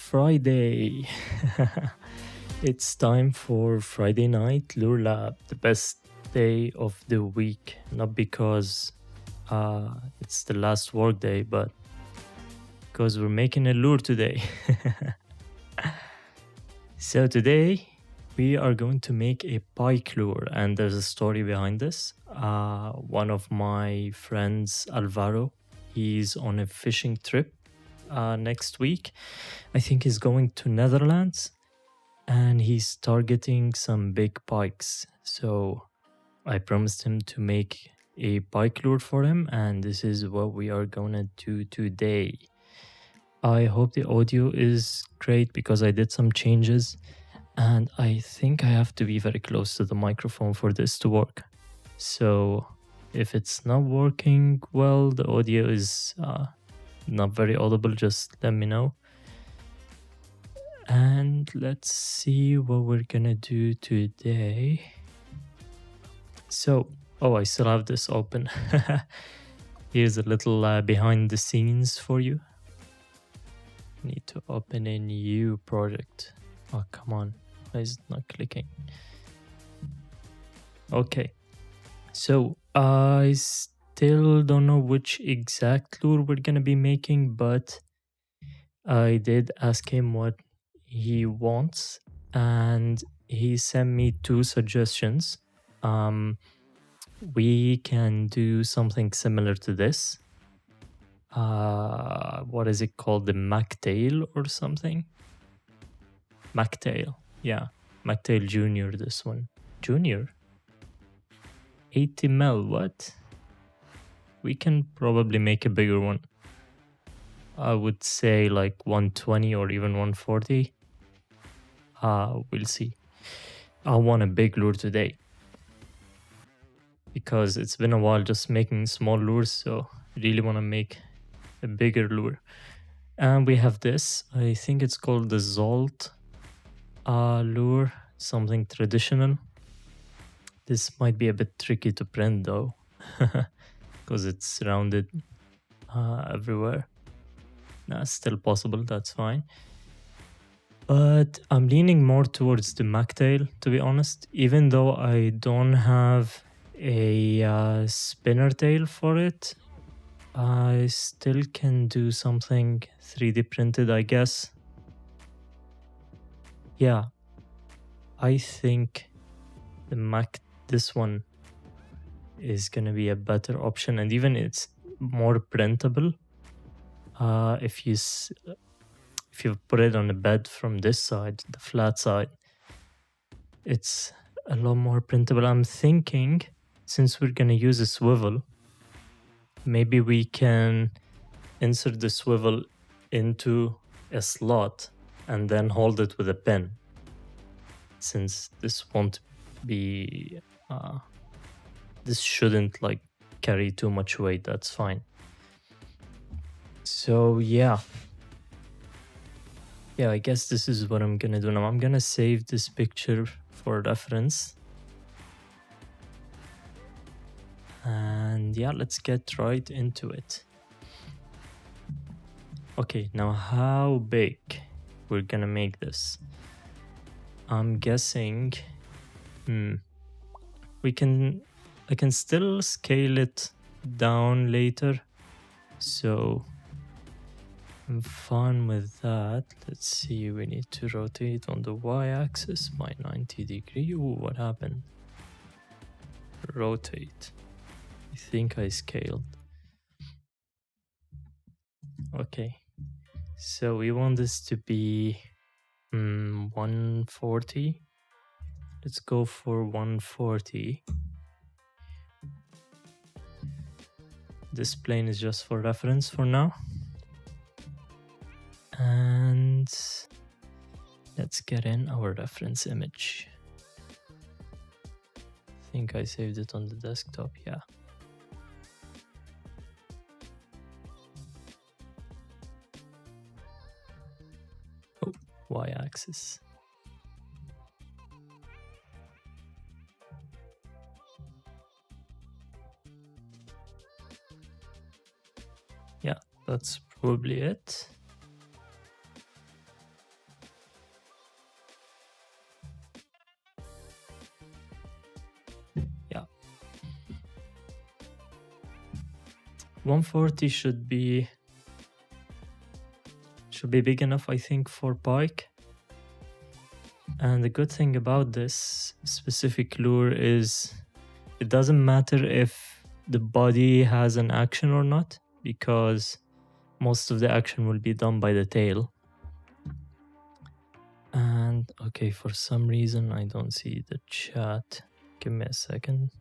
Friday. It's time for Friday night Lure Lab, the best day of the week. Not because it's the last work day, but because we're making a lure today. So today we are going to make a pike lure, and there's a story behind this. One of my friends, Alvaro, he's on a fishing trip next week. I think he's going to Netherlands, and he's targeting some big pikes. So I promised him to make a pike lure for him, and this is what we are gonna do today. I hope the audio is great because I did some changes, and I think I have to be very close to the microphone for this to work. So if it's not working well, the audio is not very audible, just let me know. And let's see what we're gonna do today. So, I still have this open. Here's a little behind the scenes for you. Need to open a new project. Oh, come on. Why is it not clicking? Okay. So, I still don't know which exact lure we're gonna be making, but I did ask him what he wants, and he sent me two suggestions. We can do something similar to this. What is it called? The MacTail or something? MacTail, yeah. MacTail Junior, this one. Junior? 80 mil, what? We can probably make a bigger one. I would say like 120 or even 140. We'll see. I want a big lure today, because it's been a while just making small lures, so I really want to make a bigger lure. And we have this, I think it's called the Zolt lure, something traditional. This might be a bit tricky to print though, because it's rounded everywhere. Nah, still possible, that's fine. But I'm leaning more towards the MacTail, to be honest, even though I don't have a spinner tail for it. I still can do something 3D printed, I guess. Yeah, I think this one is gonna be a better option, and even it's more printable. If you put it on a bed from this side, the flat side, it's a lot more printable. I'm thinking, since we're gonna use a swivel, maybe we can insert the swivel into a slot and then hold it with a pen. Since this won't be, this shouldn't like carry too much weight, that's fine. So yeah, I guess this is what I'm gonna do now. I'm gonna save this picture for reference. And yeah, let's get right into it. Okay, now how big we're gonna make this? I'm guessing I can still scale it down later, so I'm fine with that. Let's see, we need to rotate on the y-axis by 90 degrees. Ooh, what happened? Rotate. I think I scaled. Okay, so we want this to be 140. Let's go for 140. This plane is just for reference for now. And let's get in our reference image. I think I saved it on the desktop, yeah. Oh, y-axis. Yeah, that's probably it. 140 should be big enough, I think, for Pike. And the good thing about this specific lure is it doesn't matter if the body has an action or not, because most of the action will be done by the tail. And okay, for some reason I don't see the chat. Give me a second.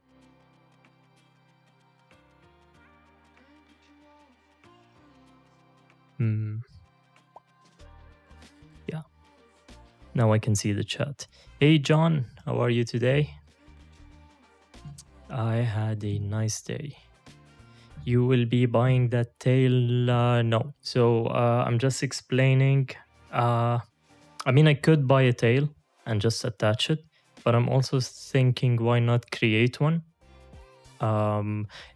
Yeah. Now I can see the chat. Hey John, how are you today? I had a nice day. You will be buying that tail? No. So I'm just explaining. I mean, I could buy a tail and just attach it, but I'm also thinking, why not create one?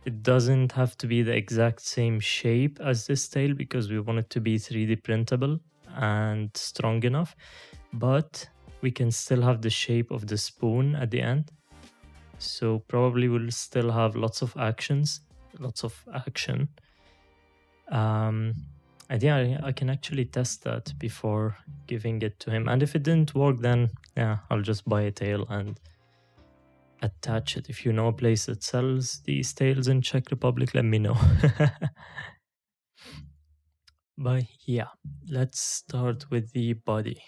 It doesn't have to be the exact same shape as this tail because we want it to be 3D printable and strong enough, but we can still have the shape of the spoon at the end. So probably we'll still have lots of action. And yeah, I can actually test that before giving it to him. And if it didn't work, then yeah, I'll just buy a tail and attach it. If you know a place that sells these tails in Czech Republic, let me know. But yeah, let's start with the body.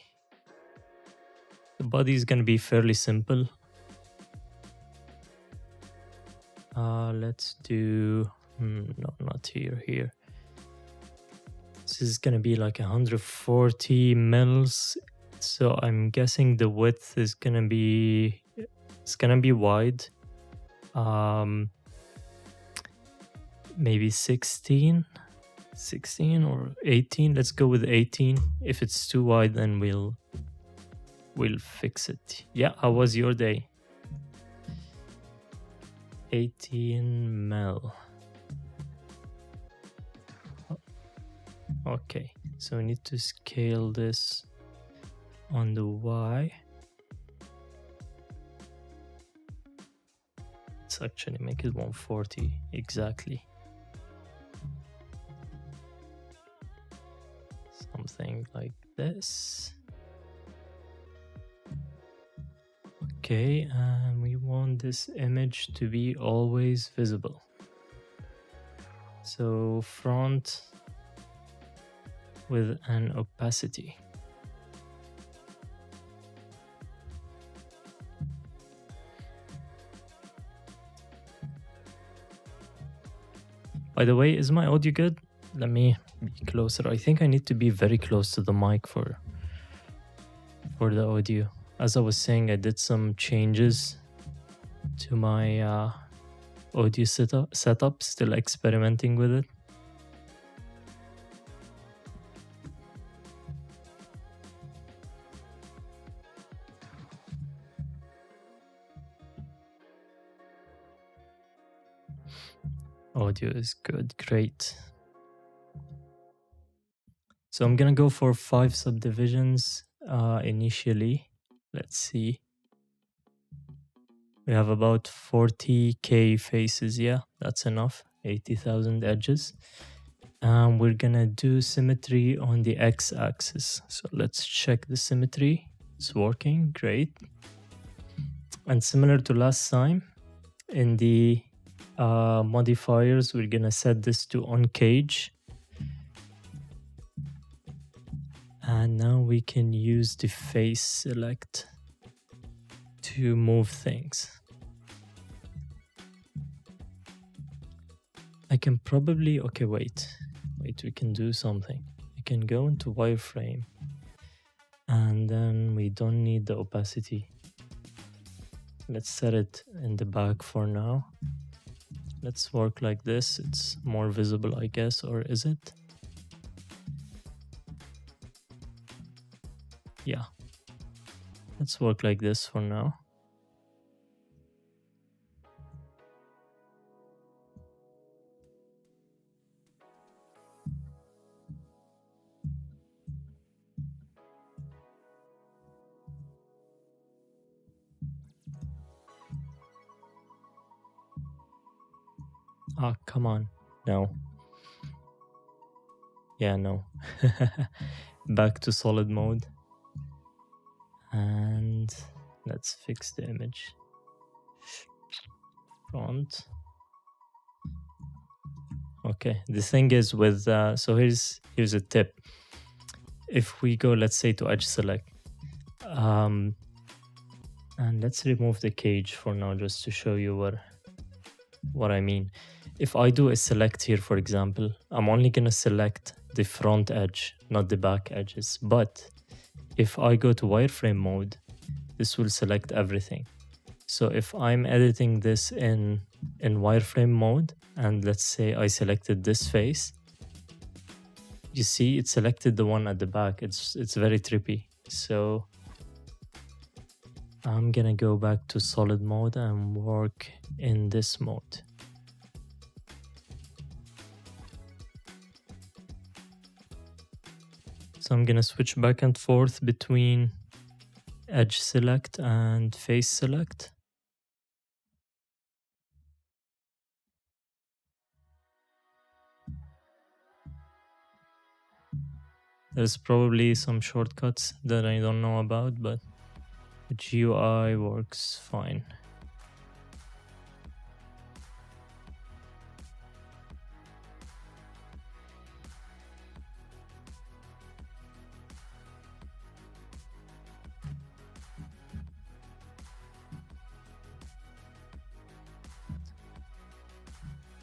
The body is going to be fairly simple. Let's do no, not here. This is gonna be like 140 mils, so I'm guessing the width is gonna be wide. Maybe 16 or 18. Let's go with 18. If it's too wide, then we'll fix it. Yeah, how was your day? 18 mil. Okay, so we need to scale this on the Y. Let's actually make it 140 exactly. Something like this. Okay, and we want this image to be always visible. So front with an opacity. By the way, is my audio good? Let me be closer. I think I need to be very close to the mic for the audio. As I was saying, I did some changes to my audio setup, still experimenting with it. Audio is good, great. So I'm gonna go for 5 subdivisions initially. Let's see. We have about 40k faces. Yeah, that's enough. 80,000 edges. And we're gonna do symmetry on the x-axis. So let's check the symmetry. It's working, great. And similar to last time, in the modifiers, we're gonna set this to on cage. And now we can use the face select to move things. I can probably, okay, wait, we can do something. We can go into wireframe and then we don't need the opacity. Let's set it in the back for now. Let's work like this. It's more visible, I guess, or is it? Yeah. Let's work like this for now. Ah, come on. No. Yeah, no. Back to solid mode. And let's fix the image. Front. Okay, the thing is with, so here's a tip. If we go, let's say, to edge select, and let's remove the cage for now just to show you what I mean. If I do a select here, for example, I'm only gonna select the front edge, not the back edges. But if I go to wireframe mode, this will select everything. So if I'm editing this in wireframe mode, and let's say I selected this face, you see it selected the one at the back. It's very trippy. So I'm gonna go back to solid mode and work in this mode. So I'm gonna switch back and forth between edge select and face select. There's probably some shortcuts that I don't know about, but the GUI works fine.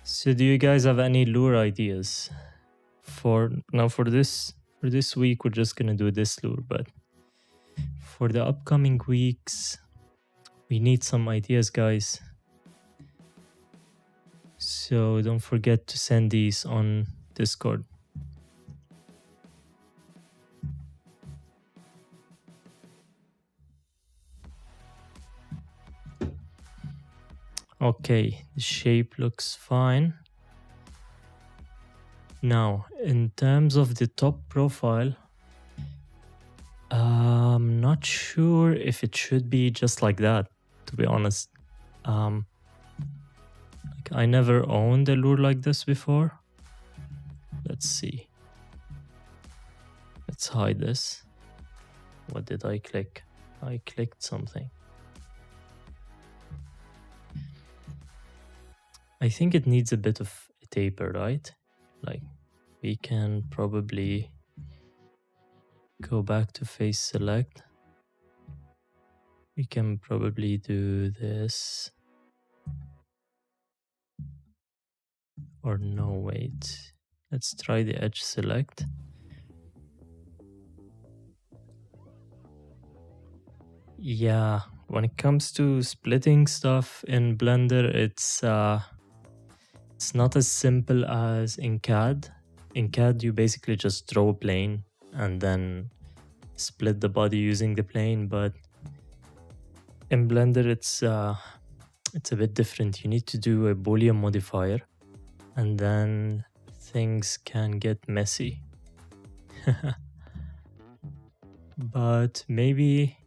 So do you guys have any lure ideas? For this week we're just gonna do this lure, but for the upcoming weeks we need some ideas, guys. So don't forget to send these on Discord. Okay, the shape looks fine. Now, in terms of the top profile, I'm not sure if it should be just like that, to be honest. Like I never owned a lure like this before. Let's see. Let's hide this. What did I click? I clicked something. I think it needs a bit of a taper, right? Like we can probably go back to face select. We can probably do this. Or no, wait. Let's try the edge select. Yeah, when it comes to splitting stuff in Blender, it's not as simple as in CAD. In CAD, you basically just draw a plane and then split the body using the plane. But in Blender, it's a bit different. You need to do a Boolean modifier, and then things can get messy. But maybe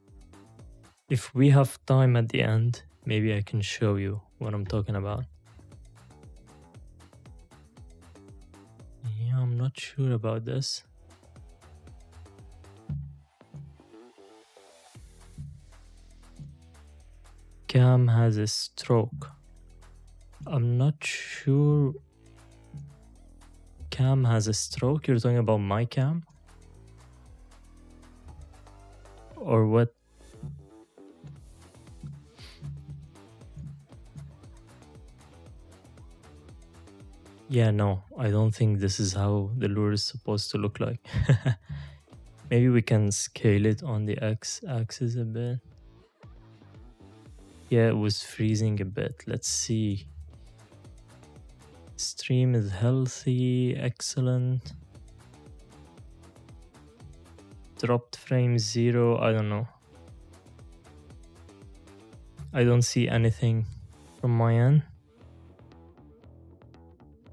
if we have time at the end, maybe I can show you what I'm talking about. Yeah, I'm not sure about this. Cam has a stroke. I'm not sure. Cam has a stroke? You're talking about my cam? Or what? Yeah, no, I don't think this is how the lure is supposed to look like. Maybe we can scale it on the x-axis a bit. Yeah, it was freezing a bit. Let's see. Stream is healthy, excellent. Dropped frame 0, I don't know. I don't see anything from my end.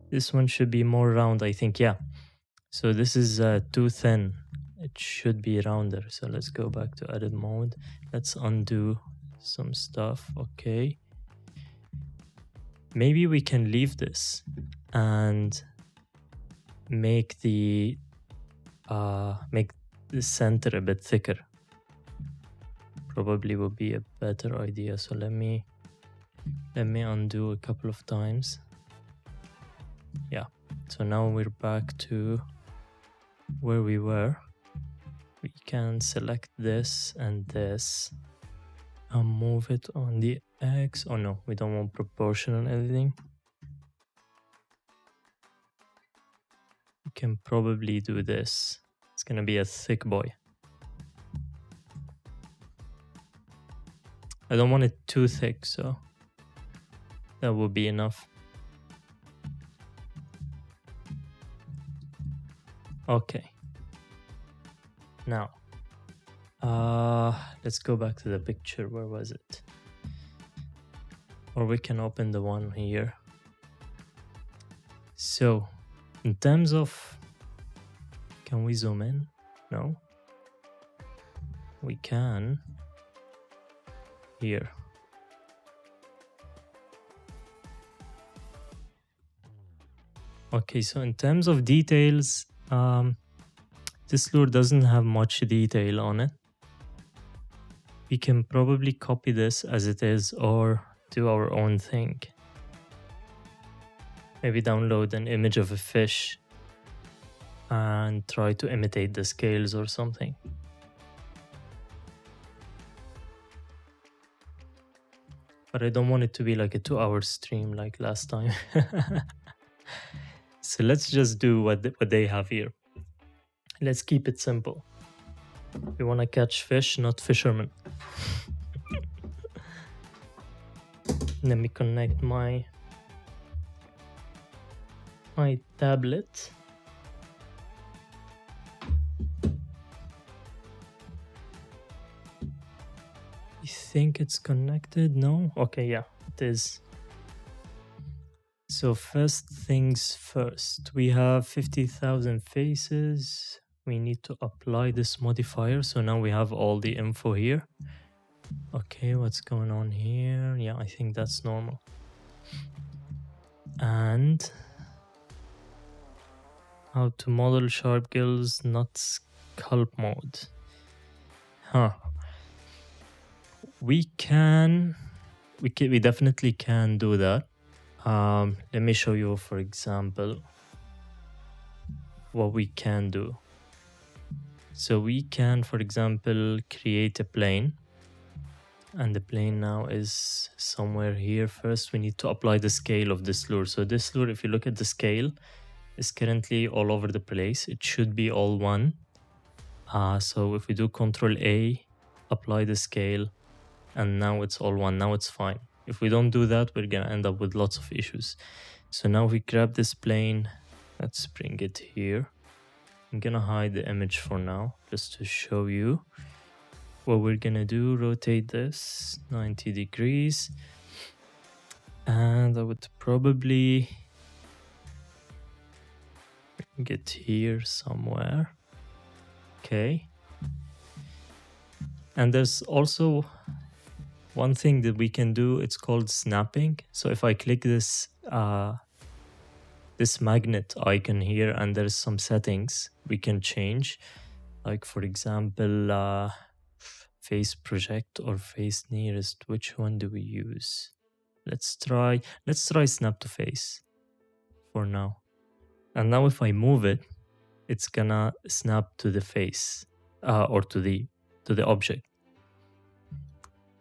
This one should be more round, I think, yeah. So this is too thin. It should be rounder. So let's go back to edit mode. Let's undo some stuff, okay. Maybe we can leave this and make the center a bit thicker. Probably would be a better idea. So let me undo a couple of times. Yeah, so now we're back to where we were. We can select this and this and move it on the X. Oh no, we don't want proportional editing. We can probably do this. It's gonna be a thick boy. I don't want it too thick, so that will be enough. Okay. Now, let's go back to the picture. Where was it? Or we can open the one here. So, in terms of, can we zoom in? No. We can. Here. Okay, so in terms of details, this lure doesn't have much detail on it. We can probably copy this as it is or do our own thing. Maybe download an image of a fish and try to imitate the scales or something. But I don't want it to be like a 2-hour stream like last time. So let's just do what they have here. Let's keep it simple. We want to catch fish, not fishermen. Let me connect my tablet. I think it's connected. No? Okay, yeah, it is. So first things first, we have 50,000 faces. We need to apply this modifier. So now we have all the info here. Okay, what's going on here? Yeah, I think that's normal. And how to model sharp gills, not sculpt mode. Huh. We definitely can do that. Let me show you, for example, what we can do. So we can, for example, create a plane. And the plane now is somewhere here. First, we need to apply the scale of this lure. So this lure, if you look at the scale, is currently all over the place. It should be all one. So if we do Control A, apply the scale, and now it's all one. Now it's fine. If we don't do that, we're gonna end up with lots of issues. So now we grab this plane. Let's bring it here. I'm gonna hide the image for now, just to show you what we're gonna do. Rotate this 90 degrees. And I would probably get here somewhere. Okay. And there's also one thing that we can do. It's called snapping. So if I click this this magnet icon here, and there's some settings we can change, like for example face project or face nearest. Which one do we use? Let's try snap to face for now. And now if I move it, it's gonna snap to the face or to the object.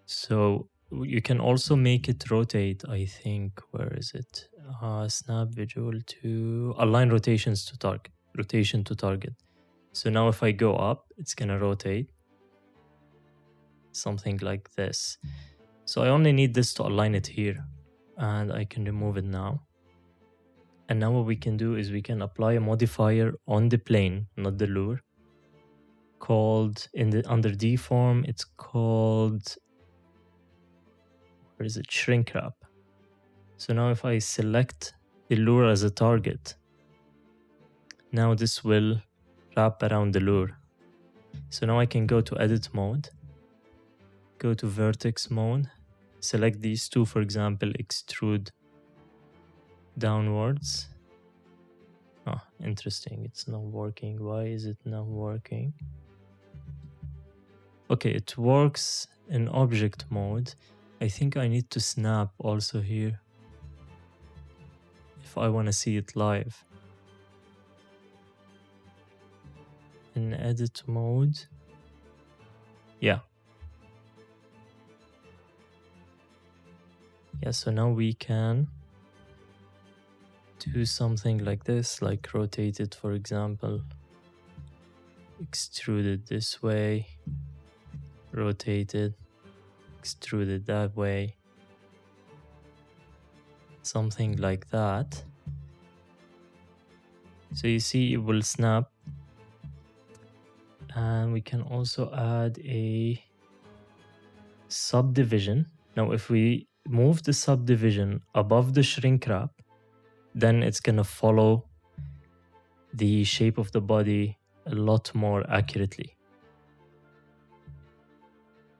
So you can also make it rotate. I think, where is it? Snap visual to align rotations to target. Rotation to target. So now if I go up, it's gonna rotate. Something like this. So I only need this to align it here, and I can remove it now. And now what we can do is we can apply a modifier on the plane, not the lure, called under deform. It's called, where is it? Shrink wrap. So now if I select the lure as a target, now this will wrap around the lure. So now I can go to edit mode, go to vertex mode, select these two, for example, extrude downwards, interesting. It's not working. Why is it not working? Okay, it works in object mode. I think I need to snap also here if I want to see it live. In edit mode. Yeah. Yeah, so now we can do something like this, like rotate it, for example. Extrude it this way. Rotate it. Extrude it that way. Something like that. So you see it will snap. And we can also add a subdivision. Now if we move the subdivision above the shrink wrap, then it's gonna follow the shape of the body a lot more accurately.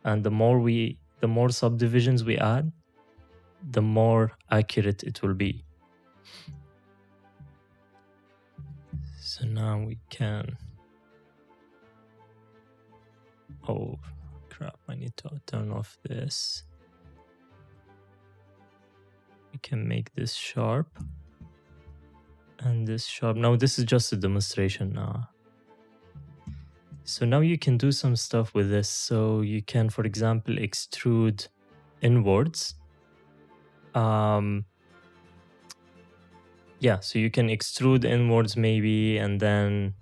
And the more subdivisions we add, the more accurate it will be. So now we can... Oh crap, I need to turn off this. We can make this sharp. And this sharp. Now this is just a demonstration. So now you can do some stuff with this. So you can, for example, extrude inwards. Yeah, so you can extrude inwards maybe, and then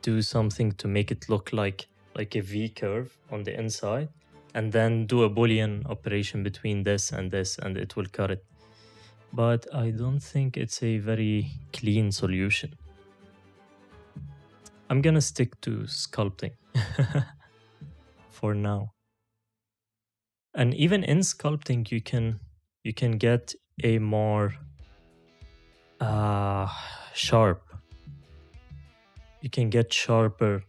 do something to make it look like a V curve on the inside, and then do a Boolean operation between this, and it will cut it. But I don't think it's a very clean solution. I'm gonna stick to sculpting for now. And even in sculpting, you can get a more sharp. You can get sharper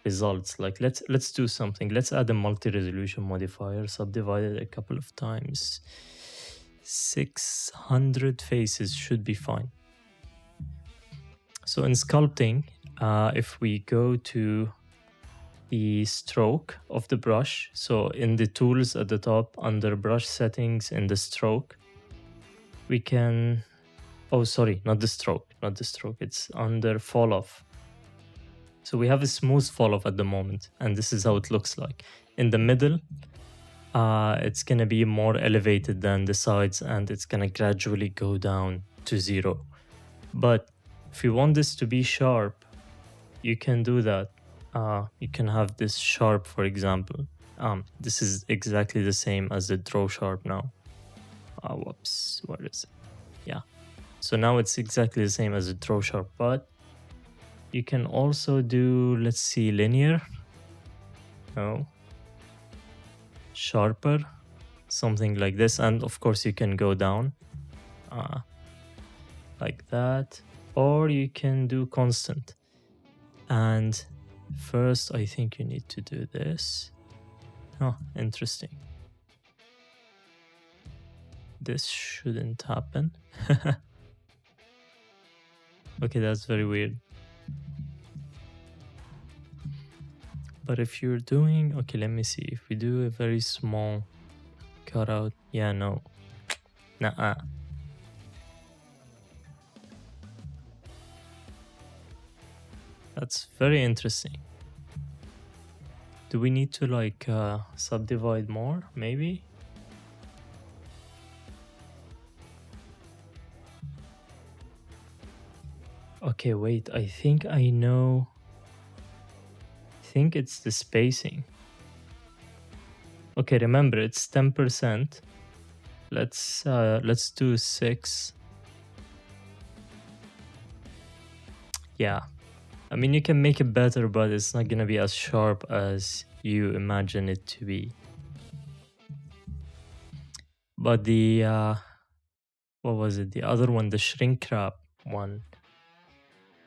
results. Like let's do something. Let's add a multi-resolution modifier, subdivide it a couple of times. 600 faces should be fine. So in sculpting, if we go to the stroke of the brush, so in the tools at the top under brush settings in the stroke, we can... Oh, sorry, not the stroke. It's under fall off. So we have a smooth fall off at the moment, and this is how it looks like. In the middle, it's going to be more elevated than the sides, and it's going to gradually go down to 0. But if you want this to be sharp, you can do that. You can have this sharp, for example. This is exactly the same as the draw sharp now. Whoops, where is it? Yeah. So now it's exactly the same as the draw sharp, but you can also do, let's see, linear. No. Sharper, something like this, and of course you can go down like that, or you can do constant. And first I think you need to do this. Oh, interesting. This shouldn't happen. Okay, that's very weird. But if you're doing... Okay, let me see. If we do a very small cutout... Yeah, no. Nuh-uh. That's very interesting. Do we need to like subdivide more? Maybe? Okay, wait. I think I know... I think it's the spacing. Okay, remember it's 10%. Let's do 6. Yeah. I mean, you can make it better, but it's not gonna be as sharp as you imagine it to be. But the what was it? The other one, the shrink wrap one,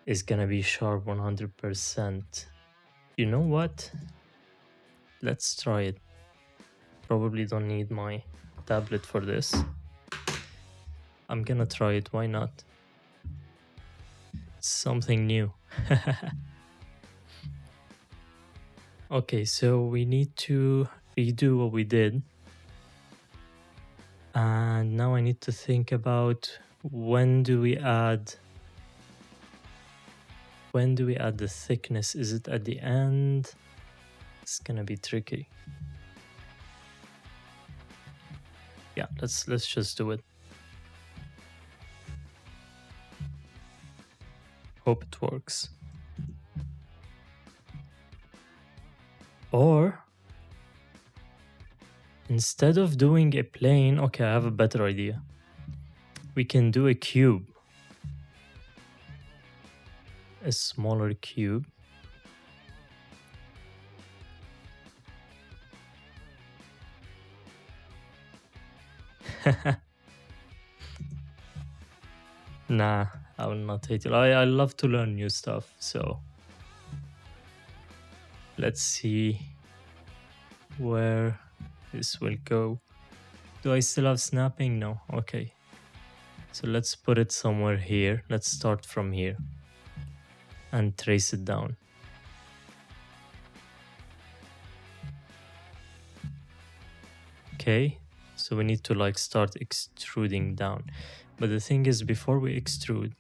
is gonna be sharp 100%. You know what? Let's try it. Probably don't need my tablet for this. I'm gonna try it, why not? Something new. Okay, so we need to redo what we did. And now I need to think about when do we add the thickness? Is it at the end? It's gonna be tricky. Yeah, let's just do it. Hope it works. Or instead of doing a plane, okay, I have a better idea. We can do a cube. A smaller cube. Nah, I will not hate it. I love to learn new stuff, so let's see where this will go. Do I still have snapping? No. Okay. So let's put it somewhere here. Let's start from here and trace it down. Okay. So we need to like start extruding down. But the thing is, before we extrude,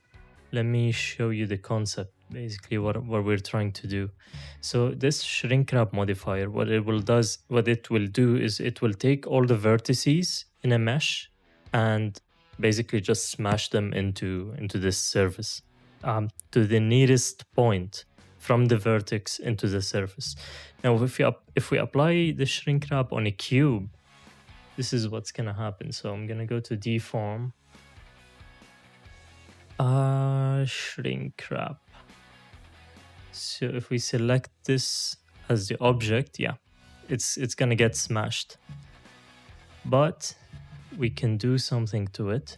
let me show you the concept, basically what we're trying to do. So this shrink wrap modifier, what it will do is it will take all the vertices in a mesh and basically just smash them into this surface to the nearest point from the vertex into the surface. Now, if we apply the shrink wrap on a cube, this is what's gonna happen. So I'm gonna go to deform. Shrink wrap. So if we select this as the object, yeah, it's gonna get smashed. But we can do something to it.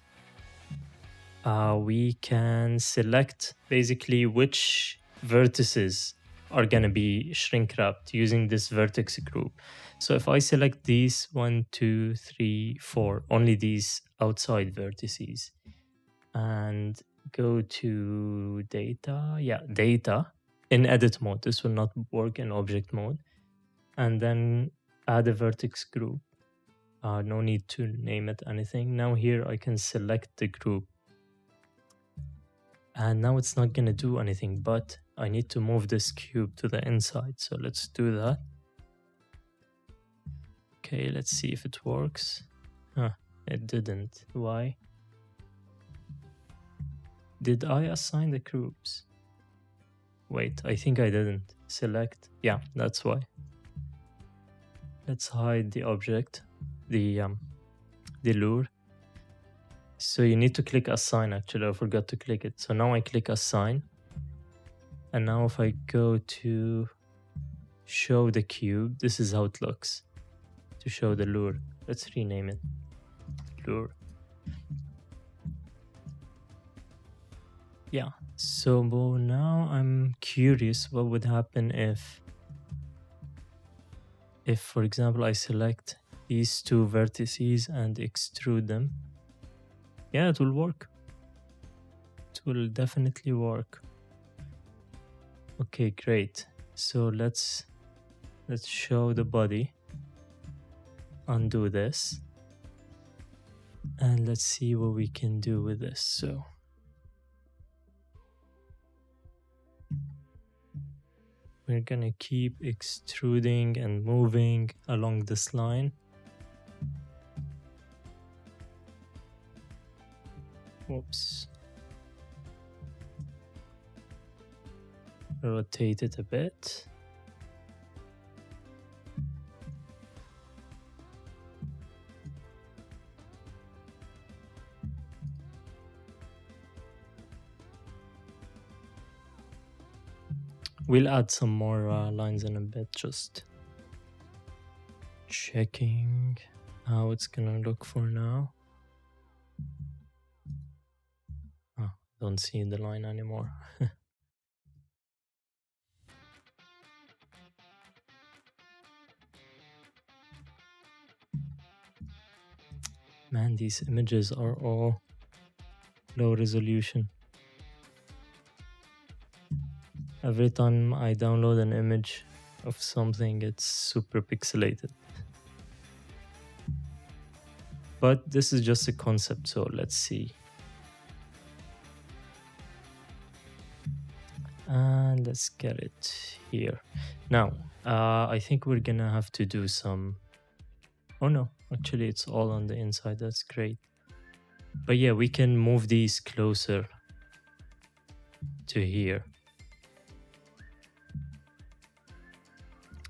We can select basically which vertices are gonna be shrink wrapped using this vertex group. So if I select these 1, 2, 3, 4, only these outside vertices, and go to data, data in edit mode. This will not work in object mode. And then add a vertex group. No need to name it anything. Now here I can select the group. And now it's not gonna do anything, but I need to move this cube to the inside. So let's do that. Okay, let's see if it works. It didn't. Why? Did I assign the groups? Wait, I think I didn't. Select. Yeah, that's why. Let's hide the object, the lure. So you need to click assign. Actually, I forgot to click it. So now I click assign. And now if I go to show the cube, this is how it looks. To show the lure. Let's rename it. Lure. Yeah, so now I'm curious what would happen if for example, I select these two vertices and extrude them. Yeah, it will work. It will definitely work. Okay, great. So let's show the body. Undo this. And let's see what we can do with this. So we're gonna keep extruding and moving along this line. Whoops. Rotate it a bit. We'll add some more lines in a bit, just checking how it's gonna look for now. Oh, don't see the line anymore. Man, these images are all low resolution. Every time I download an image of something, it's super pixelated. But this is just a concept, so let's see. And let's get it here. Now, I think we're gonna have to do some... Oh no, actually it's all on the inside, that's great. But yeah, we can move these closer to here.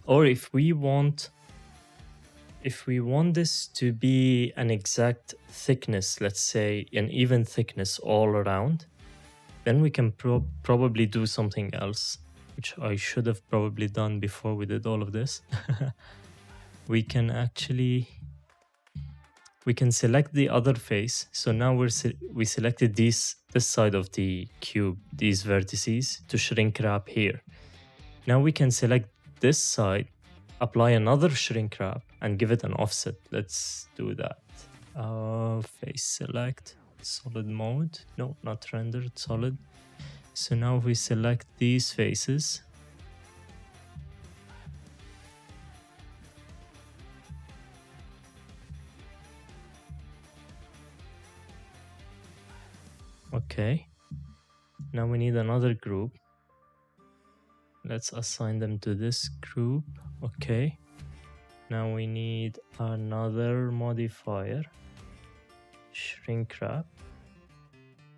Or if we want this to be an exact thickness, let's say an even thickness all around, then we can probably do something else, which I should have probably done before we did all of this. We can select the other face. So now we selected this side of the cube, these vertices, to shrink wrap here. Now we can select this side, apply another shrink wrap, and give it an offset. Let's do that. Face select, solid mode. No, not rendered, solid. So now we select these faces. Okay. Now we need another group. Let's assign them to this group. Okay. Now we need another modifier, shrink wrap,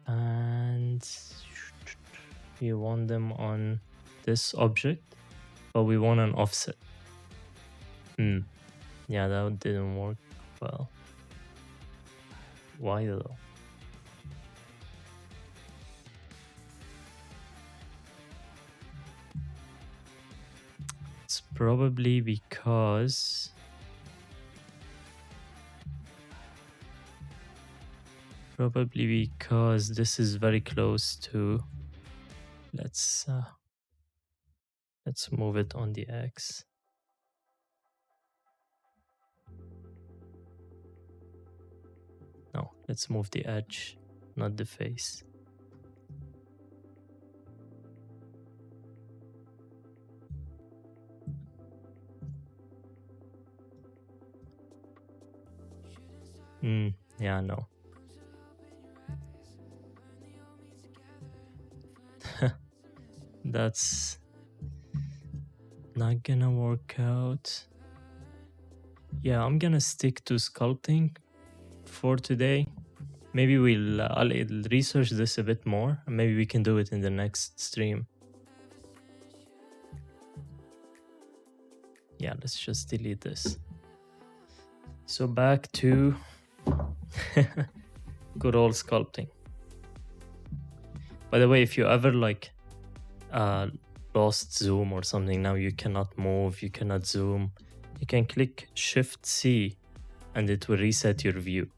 and we want them on this object, but we want an offset. Yeah, that didn't work well. Why though? It's probably because this is very close to... Let's move it on the X. No, let's move the edge, not the face. Yeah, no. That's not gonna work out. Yeah, I'm gonna stick to sculpting for today. Maybe I'll research this a bit more, and maybe we can do it in the next stream. Yeah, let's just delete this. So back to good old sculpting. By the way, if you ever lost zoom or something, now you cannot move, you cannot zoom, you can click Shift C and it will reset your view.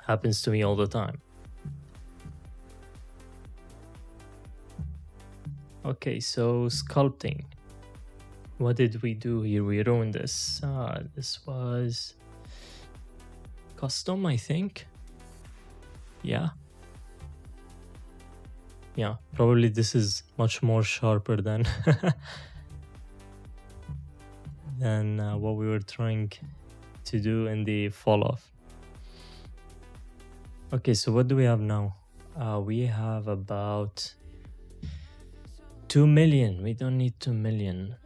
Happens to me all the time. Okay, so sculpting. What did we do here? We ruined this. This was custom, I think. Yeah. Yeah, probably this is much more sharper than what we were trying to do in the fall off. Okay, so what do we have now? We have about 2 million. We don't need 2 million.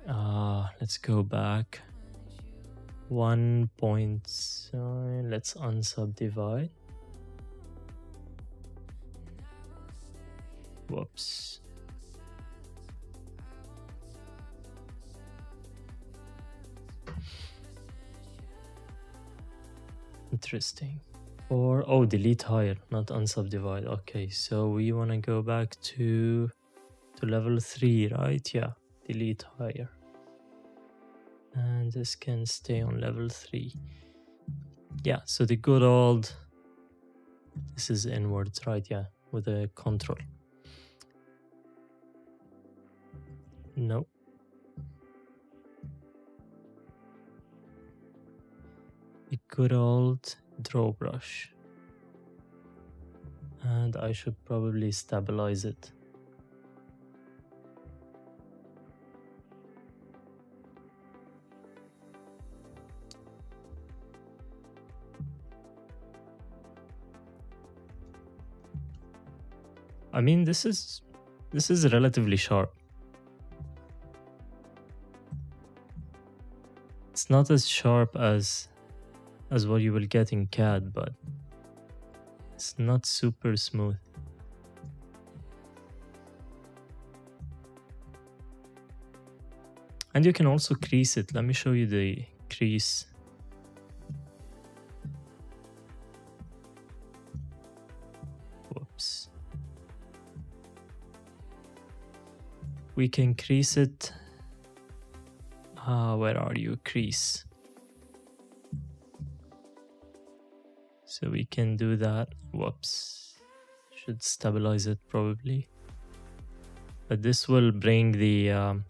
Let's go back. 1.7. Let's unsubdivide. Whoops. Interesting. Or delete higher, not unsubdivide. Okay, so we want to go back to level 3, right? Yeah, delete higher. And this can stay on level 3. Yeah, so the good old... This is inwards, right? Yeah, with a control. No. The good old draw brush. And I should probably stabilize it. I mean, this is relatively sharp. It's not as sharp as what you will get in CAD, but it's not super smooth. And you can also crease it. Let me show you the crease. Whoops. We can crease it. Where are you? Crease. So we can do that. Whoops. Should stabilize it probably. But this will bring the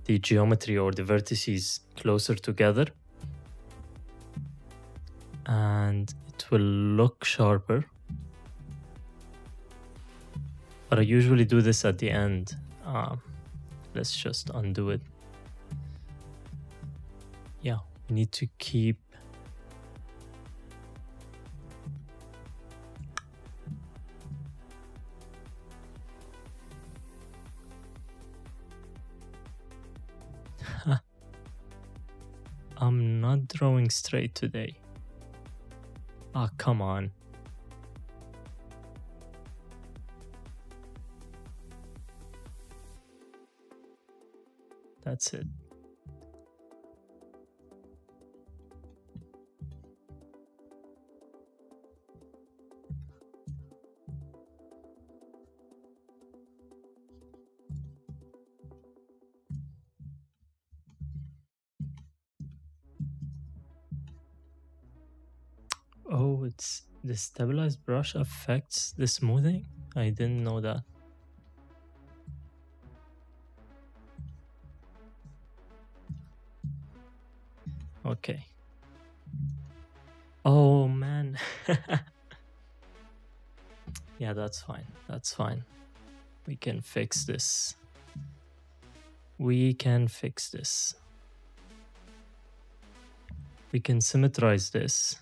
geometry or the vertices closer together. And it will look sharper. But I usually do this at the end. Let's just undo it. Yeah, we need to keep I'm not drawing straight today. Ah, come on. That's it. Oh, it's the stabilized brush affects the smoothing? I didn't know that. Okay. Oh man. Yeah, that's fine. That's fine. We can fix this. We can fix this. We can symmetrize this.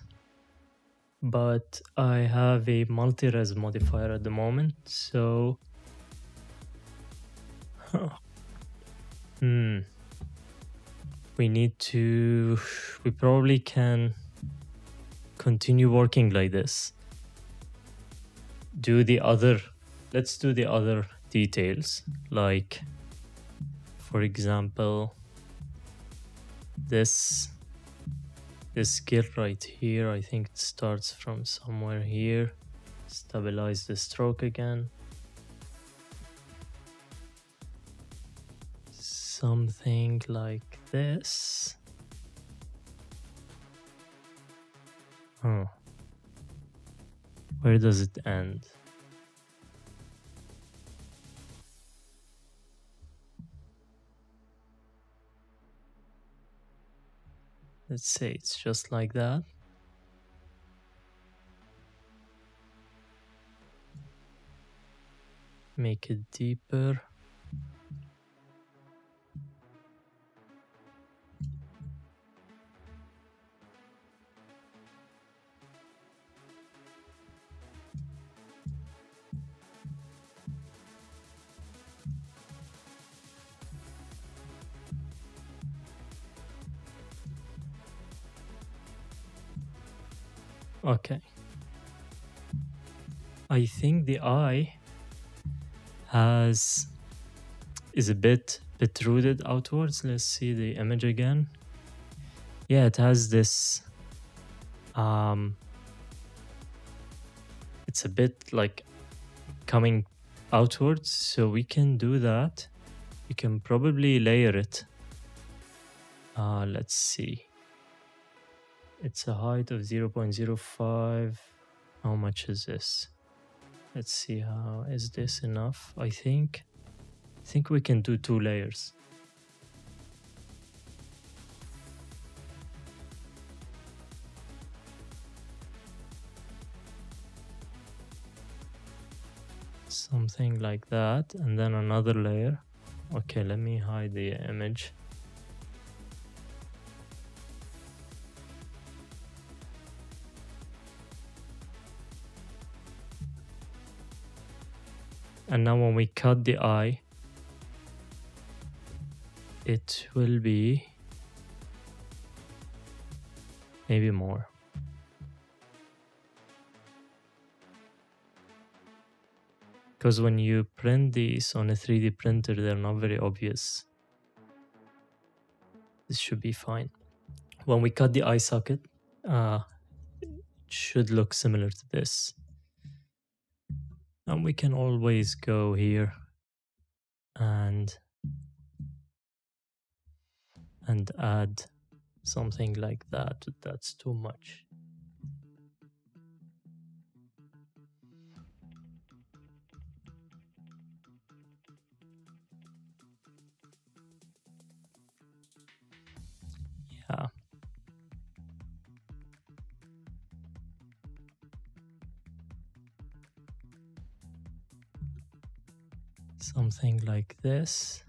But I have a multi-res modifier at the moment, so we probably can continue working like this. Let's do the other details, like for example this gear right here. I think it starts from somewhere here. Stabilize the stroke again. Something like this. Where does it end? Let's say it's just like that. Make it deeper. Okay. I think the eye is a bit protruded outwards. Let's see the image again. Yeah, it has this it's a bit like coming outwards, so we can do that. You can probably layer it. Let's see. It's a height of 0.05. How much is this? Let's see. How is this enough? I think we can do 2 layers. Something like that, and then another layer. Okay, let me hide the image. And now when we cut the eye, it will be maybe more. Because when you print these on a 3D printer, they're not very obvious. This should be fine. When we cut the eye socket, it should look similar to this. And we can always go here and add something like that. That's too much. Yeah. Something like this.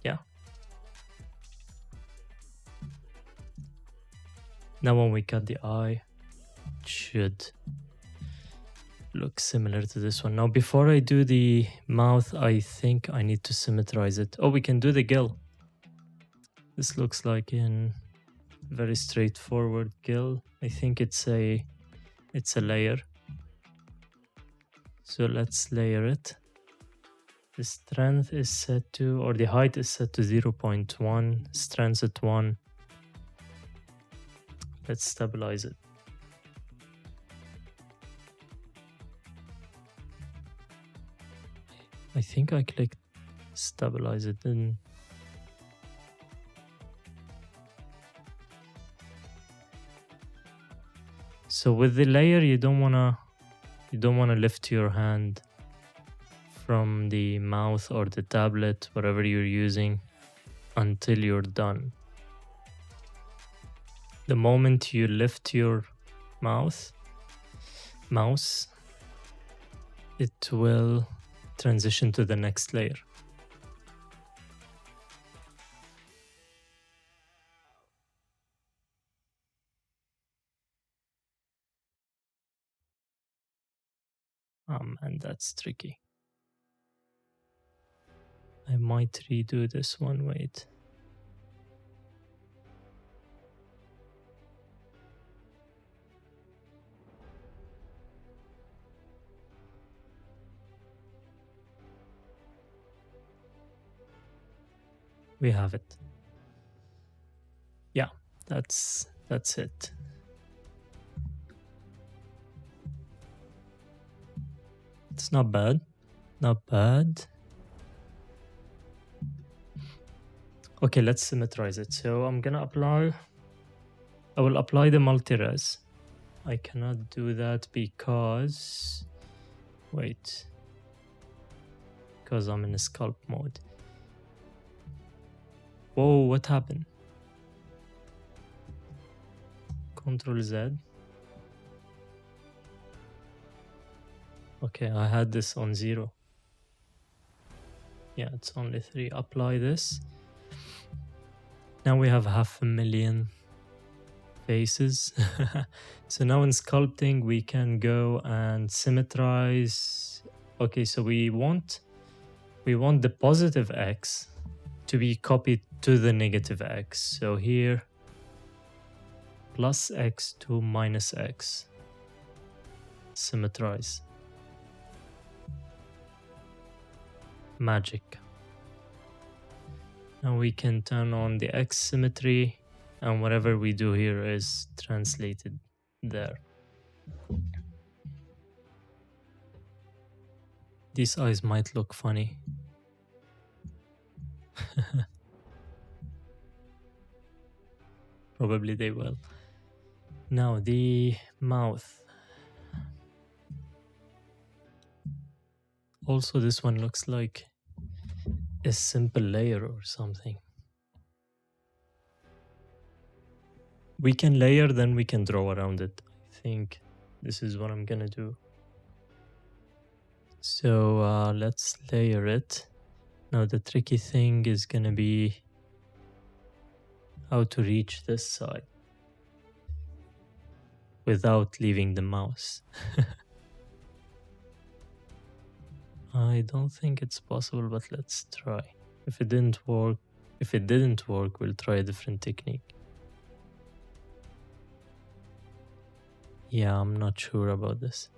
Yeah. Now when we cut the eye, it should look similar to this one. Now before I do the mouth, I think I need to symmetrize it. Oh, we can do the gill. This looks like a very straightforward gill. I think it's a layer. So let's layer it. The strength is set to, or the height is set to 0.1, strength at 1. Let's stabilize it. I think I clicked stabilize it in. So with the layer, you don't wanna lift your hand from the mouth or the tablet, whatever you're using, until you're done. The moment you lift your mouse, it will transition to the next layer. And that's tricky. I might redo this one, wait. We have it. Yeah, that's it. It's not bad. Not bad. Okay, let's symmetrize it. So I'm gonna apply. I will apply the multi-res. I cannot do that because. Wait. Because I'm in a sculpt mode. Whoa, what happened? Control Z. Okay, I had this on 0. Yeah, it's only 3. Apply this. Now we have 500,000 faces. So now in sculpting, we can go and symmetrize. Okay, so we want the positive X to be copied to the negative X. So here, plus X to minus X. Symmetrize. Magic. Now we can turn on the X symmetry, and whatever we do here is translated there. These eyes might look funny. Probably they will. Now the mouth. Also, this one looks like a simple layer or something. We can layer, then we can draw around it. think this is what I'm gonna do. So let's layer it. Now the tricky thing is gonna be how to reach this side without leaving the mouse. I don't think it's possible, but let's try. If it didn't work, we'll try a different technique. Yeah, I'm not sure about this.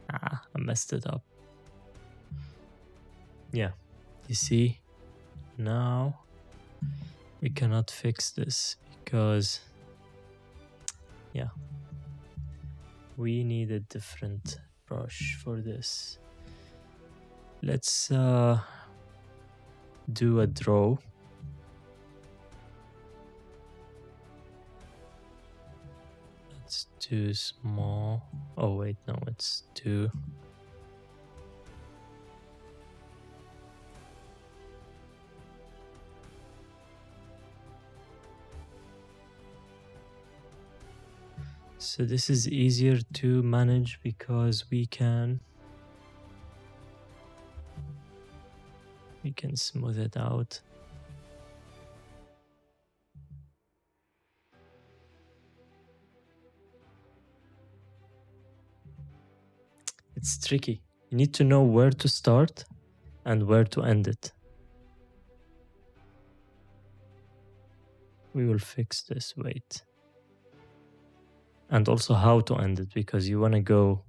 I messed it up. Yeah, you see, now we cannot fix this because, yeah, we need a different brush for this. Let's do a draw. It's too small. Oh wait, no, it's too. So this is easier to manage because we can smooth it out. It's tricky. You need to know where to start and where to end it. We will fix this, wait. And also how to end it, because you want to go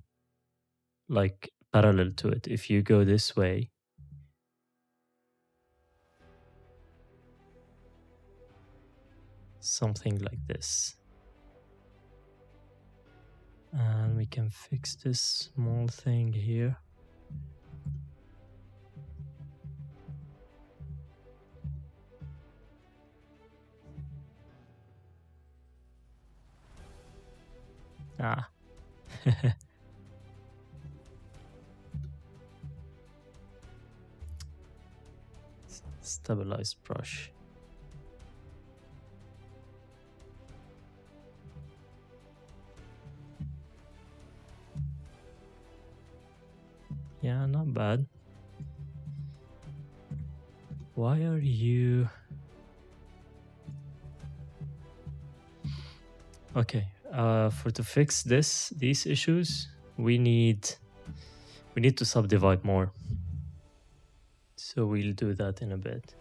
like parallel to it. If you go this way, something like this. And we can fix this small thing here. Ah. Stabilized brush. Yeah, not bad. Why are you... Okay, for to fix these issues, we need to subdivide more. So we'll do that in a bit.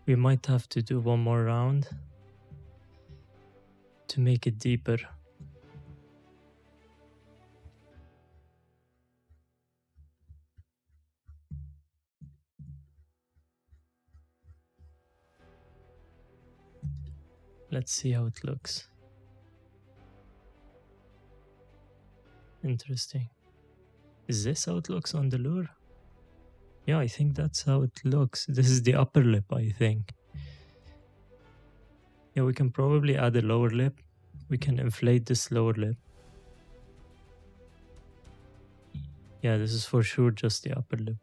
We might have to do one more round to make it deeper. Let's see how it looks. Interesting. Is this how it looks on the lure? Yeah, I think that's how it looks. This is the upper lip, I think. Yeah, we can probably add a lower lip. We can inflate this lower lip. Yeah, this is for sure just the upper lip.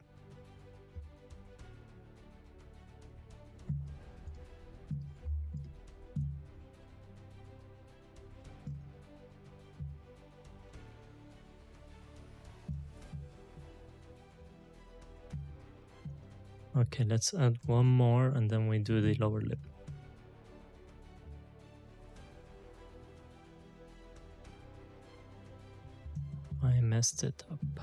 Okay, let's add one more and then we do the lower lip. I messed it up.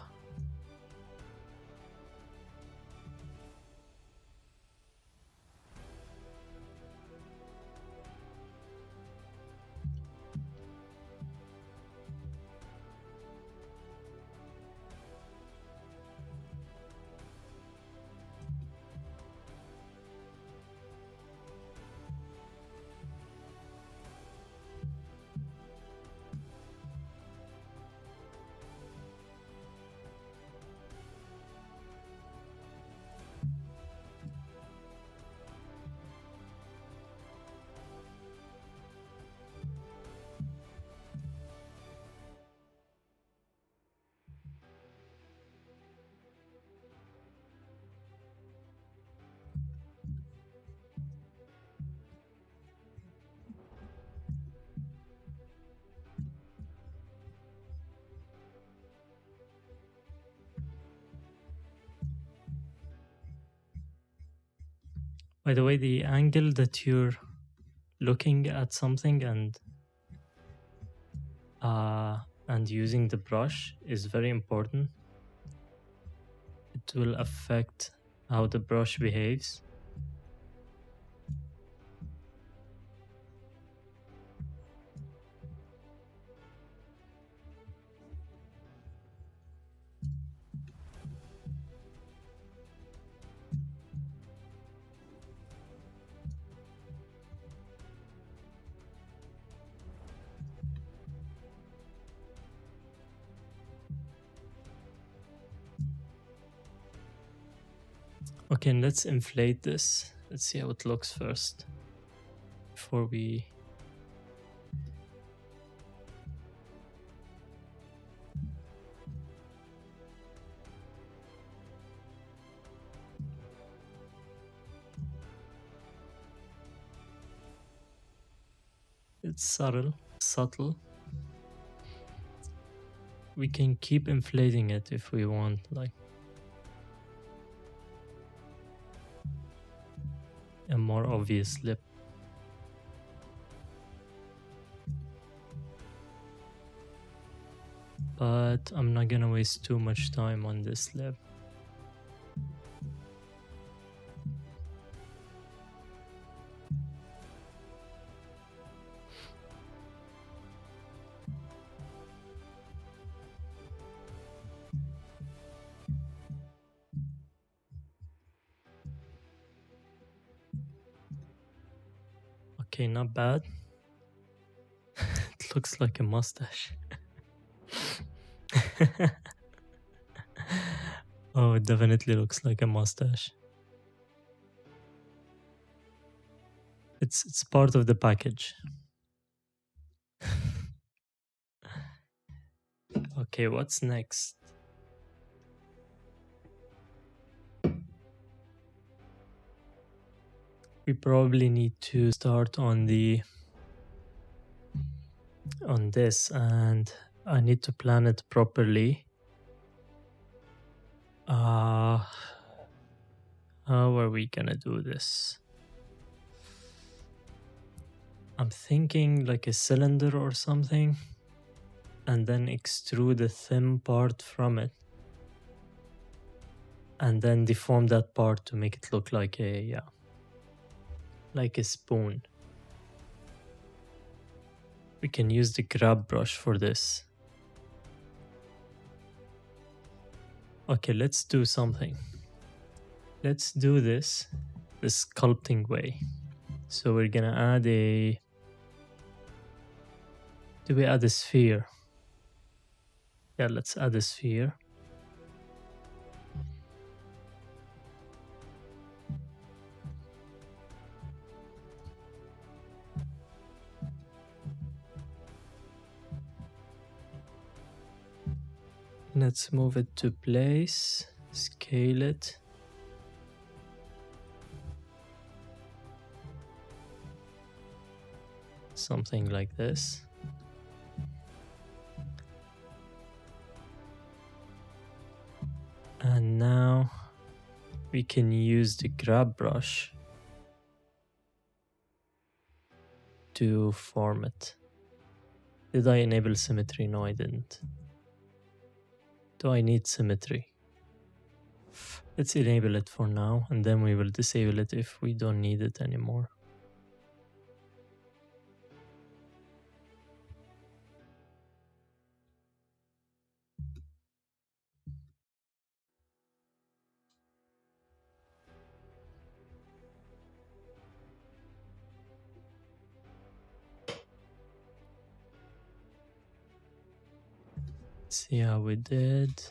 By the way, the angle that you're looking at something and using the brush is very important. It will affect how the brush behaves. Okay, and let's inflate this. Let's see how it looks first before we... It's subtle. We can keep inflating it if we want, like a more obvious lip. But I'm not gonna waste too much time on this lip. Okay, not bad. It looks like a mustache. Oh, it definitely looks like a mustache. It's part of the package. Okay, what's next? We probably need to start on this, and I need to plan it properly. How are we gonna do this? I'm thinking like a cylinder or something, and then extrude the thin part from it, and then deform that part to make it look like a spoon. We can use the grab brush for this. Okay, let's do something. Let's do this the sculpting way. So we're gonna add do we add a sphere? Yeah, let's add a sphere. Let's move it to place, scale it. Something like this. And now we can use the grab brush to form it. Did I enable symmetry? No, I didn't. Do I need symmetry? Let's enable it for now, and then we will disable it if we don't need it anymore. See how we did.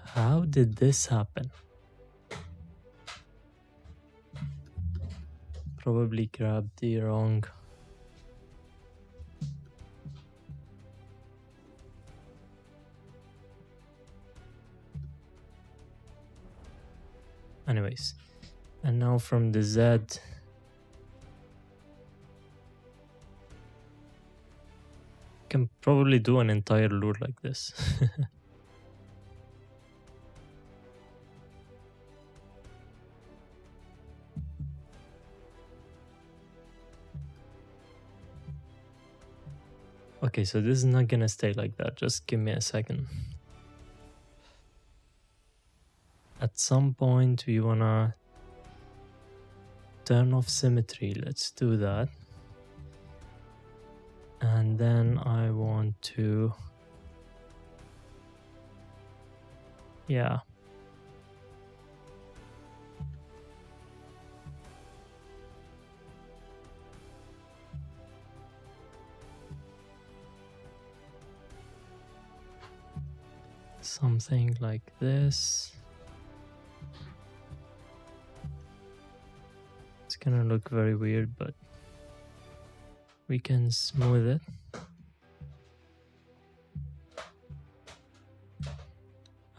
How did this happen? Probably grabbed the wrong. Anyways, and now from the Z, can probably do an entire lure like this. Okay, so this is not gonna stay like that. Just give me a second. At some point, we wanna turn off symmetry. Let's do that. And then I want to, yeah. Something like this. It's gonna look very weird, but we can smooth it.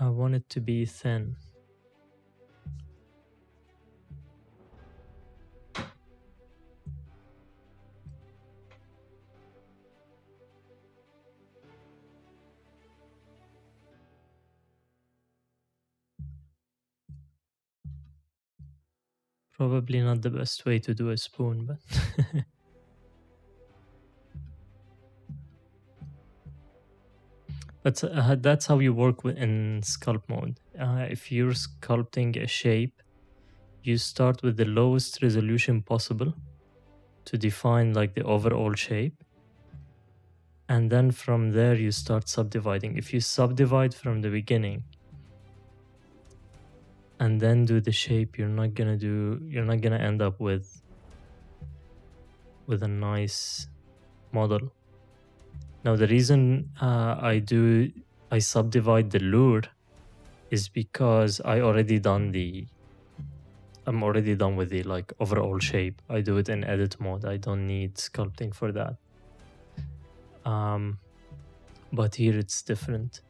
I want it to be thin. Probably not the best way to do a spoon, but that's how you work in sculpt mode. If you're sculpting a shape, you start with the lowest resolution possible to define like the overall shape. And then from there, you start subdividing. If you subdivide from the beginning and then do the shape, you're not gonna end up with a nice model. Now, the reason I subdivide the lure is because I'm already done with the like overall shape. I do it in edit mode. I don't need sculpting for that. But here it's different.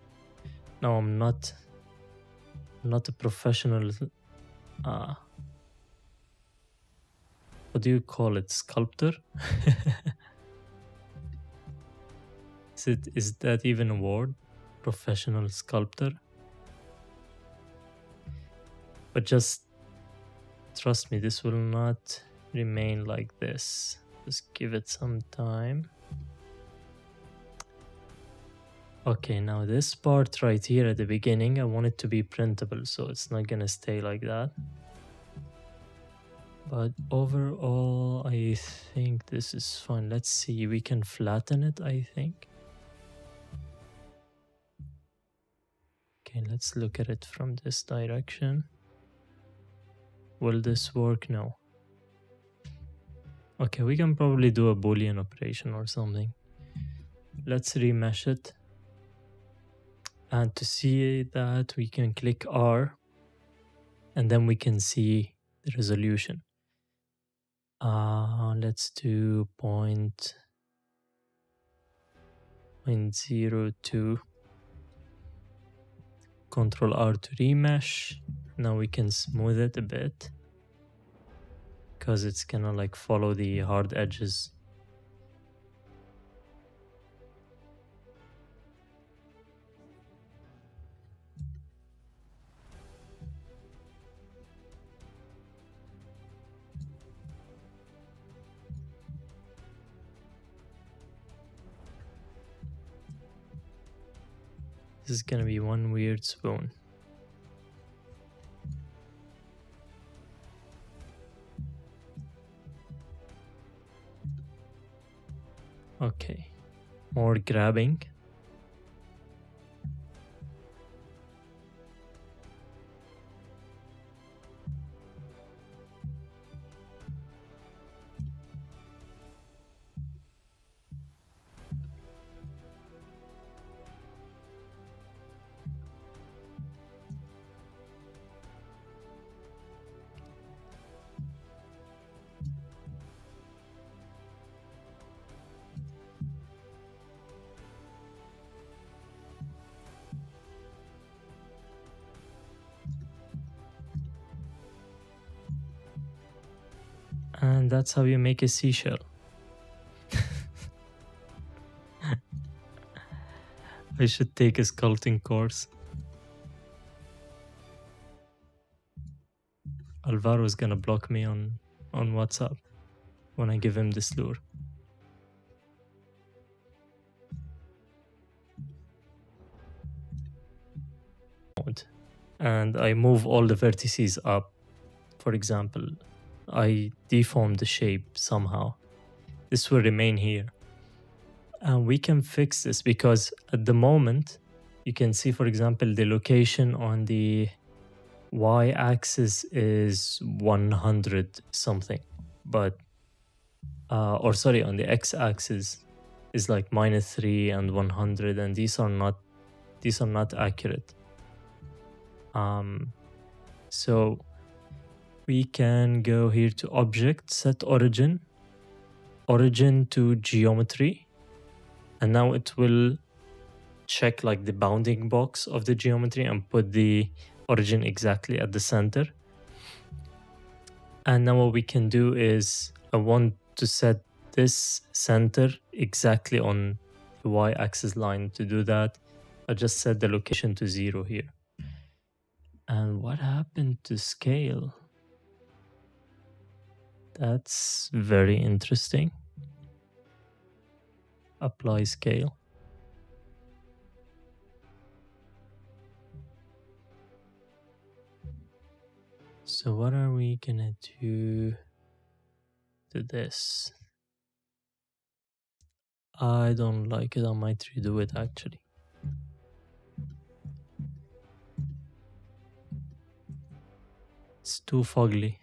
Now I'm not a professional. What do you call it? Sculptor? Is that even a word? Professional sculptor? But just trust me, this will not remain like this. Just give it some time. Okay, now this part right here at the beginning, I want it to be printable, so it's not gonna stay like that. But overall, I think this is fine. Let's see, we can flatten it, I think. Okay, let's look at it from this direction. Will this work? No. Okay, we can probably do a Boolean operation or something. Let's remesh it. And to see that, we can click R, and then we can see the resolution. Let's do 0.02. Control R to remesh. Now we can smooth it a bit because it's gonna like follow the hard edges. This is gonna be one weird spoon. Okay, more grabbing. And that's how you make a seashell. I should take a sculpting course. Alvaro is gonna block me on WhatsApp when I give him this lure. and I move all the vertices up, for example, I deform the shape somehow, this will remain here. And we can fix this because at the moment, you can see, for example, the location on the y-axis is 100 something, but or sorry, on the x-axis is like -3 and 100, and these are not accurate. So we can go here to object, set origin to geometry, and now it will check like the bounding box of the geometry and put the origin exactly at the center. And now what we can do is I want to set this center exactly on the y-axis line. To do that, I just set the location to 0 here. And what happened to scale? That's very interesting. Apply scale. So what are we gonna do to this? I don't like it. I might redo it actually. It's too fugly.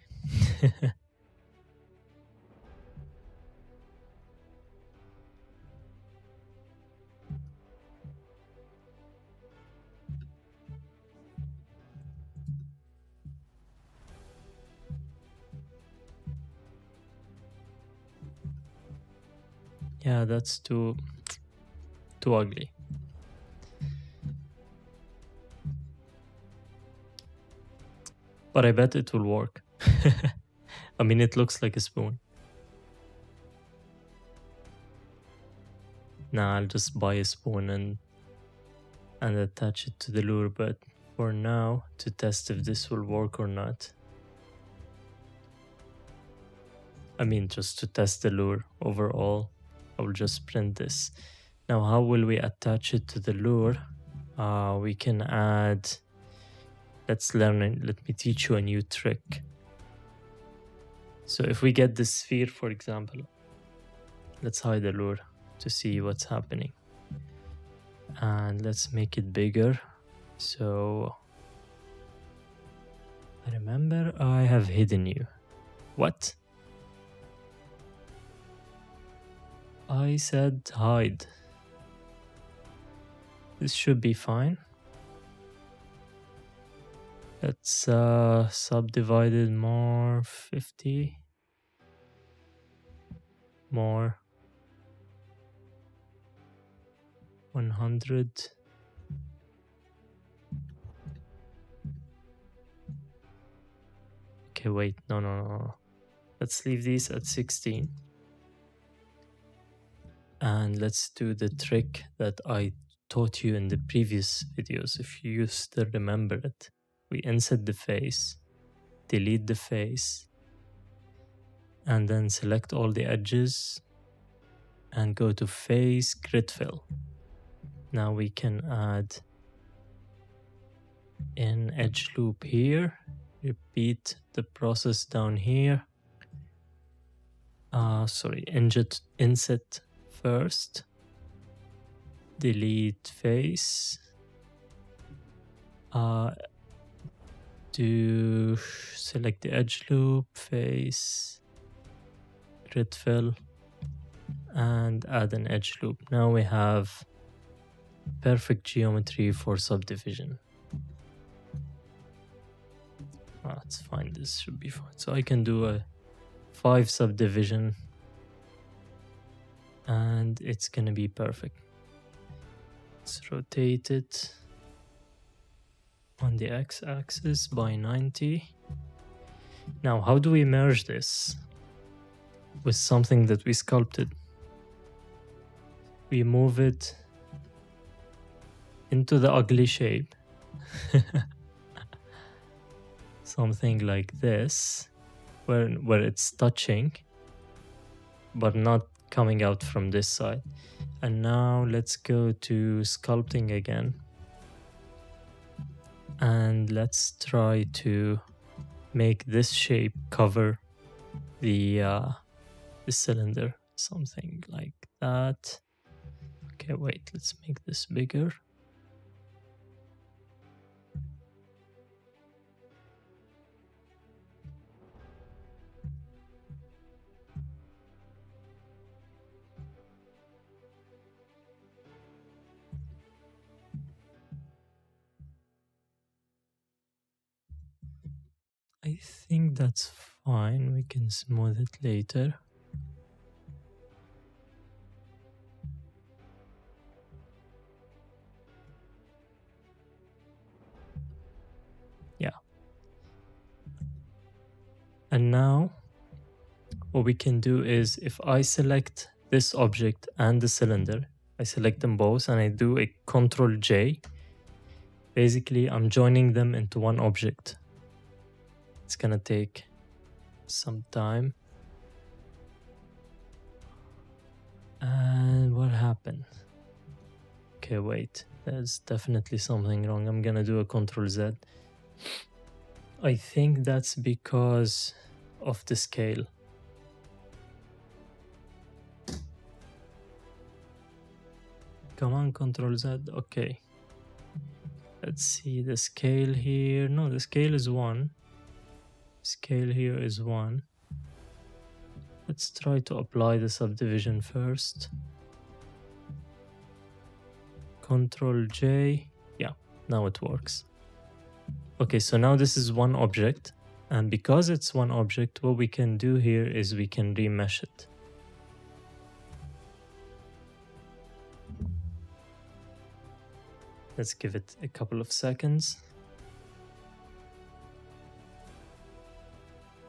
Yeah, that's too ugly. But I bet it will work. I mean, it looks like a spoon. Now I'll just buy a spoon and attach it to the lure, but for now, to test if this will work or not. I mean, just to test the lure overall, I will just print this. Now, how will we attach it to the lure? We can add, let me teach you a new trick. So if we get the sphere, for example, let's hide the lure to see what's happening. And let's make it bigger. So remember, I have hidden you. What? I said hide. This should be fine. Let's subdivide it more. 50 more. 100. Okay, wait, no. Let's leave these at 16. And let's do the trick that I taught you in the previous videos, if you still remember it. We insert the face, delete the face, and then select all the edges and go to face grid fill. Now we can add an edge loop here, repeat the process down here. Insert first, delete face, to select the edge loop, face, grid fill, and add an edge loop. Now we have perfect geometry for subdivision. That's fine, this should be fine. So I can do a 5 subdivision and it's gonna be perfect. Let's rotate it on the x-axis by 90. Now, how do we merge this with something that we sculpted? We move it into the ugly shape. Something like this, where it's touching, but not coming out from this side. And now let's go to sculpting again. And let's try to make this shape cover the cylinder, something like that. Okay, wait, let's make this bigger. I think that's fine. We can smooth it later. Yeah. And now what we can do is if I select this object and the cylinder, I select them both and I do a Control J. Basically, I'm joining them into one object. It's gonna take some time. And what happened? Okay, wait. There's definitely something wrong. I'm gonna do a Control Z. I think that's because of the scale. Come on, Control Z. Okay. Let's see the scale here. No, the scale is 1. Scale here is 1. Let's try to apply the subdivision first. Control J. Yeah, now it works. Okay, so now this is one object. And because it's one object, what we can do here is we can remesh it. Let's give it a couple of seconds.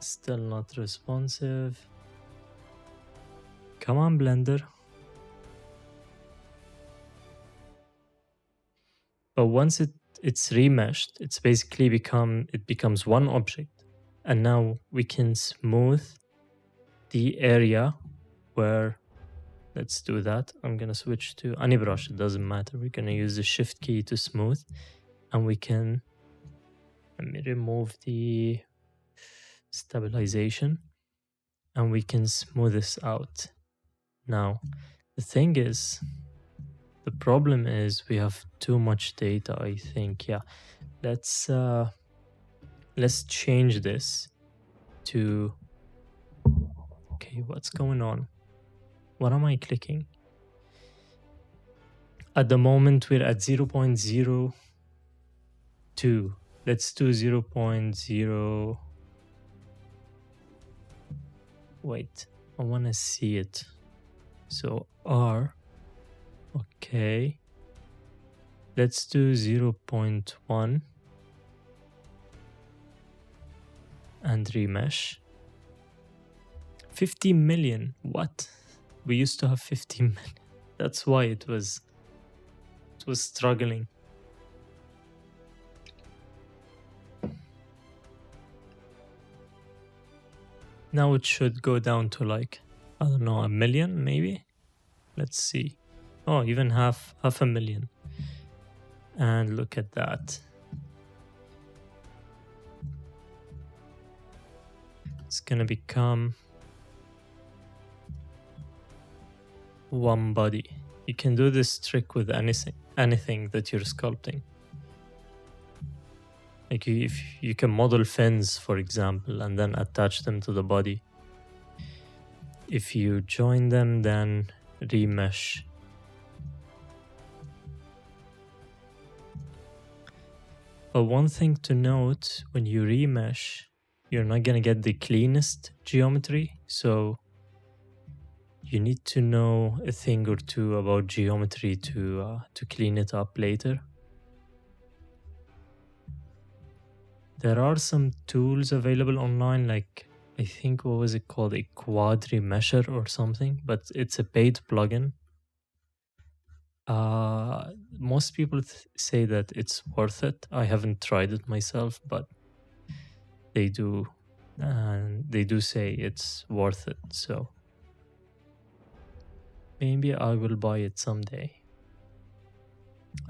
Still not responsive. Come on, Blender. But once it's remeshed, it's basically it becomes one object. And now we can smooth the area where, let's do that. I'm gonna switch to any brush, it doesn't matter. We're gonna use the Shift key to smooth, and we can, let me remove the stabilization, and we can smooth this out. Now, the thing is, the problem is we have too much data, I think. Yeah, let's change this to, okay, what's going on? What am I clicking? At the moment, we're at 0.02. Let's do 0.0. Wait, I want to see it. So R, okay. Let's do 0.1 and remesh. 50 million, what? We used to have 50 million. That's why it was struggling. Now it should go down to like, I don't know, 1 million maybe. Let's see. Oh, even half a million. And look at that. It's gonna become one body. You can do this trick with anything that you're sculpting. Like if you can model fins, for example, and then attach them to the body. If you join them, then remesh. But one thing to note, when you remesh, you're not gonna get the cleanest geometry. So you need to know a thing or two about geometry to clean it up later. There are some tools available online, like I think, what was it called? A quadri mesher or something, but it's a paid plugin. Most people say that it's worth it. I haven't tried it myself, but they do, and they do say it's worth it. So maybe I will buy it someday.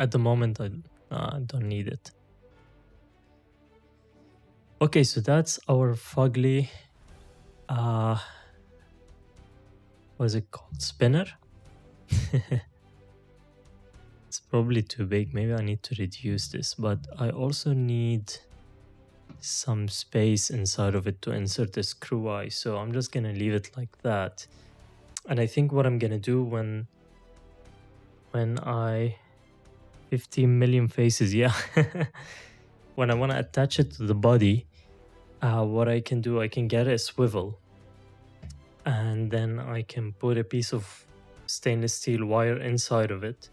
At the moment, I don't need it. Okay, so that's our fugly, what's it called? Spinner? It's probably too big. Maybe I need to reduce this, but I also need some space inside of it to insert the screw eye. So I'm just gonna leave it like that. And I think what I'm gonna do when I 15 million faces, yeah. When I want to attach it to the body, what I can do, I can get a swivel, and then I can put a piece of stainless steel wire inside of it,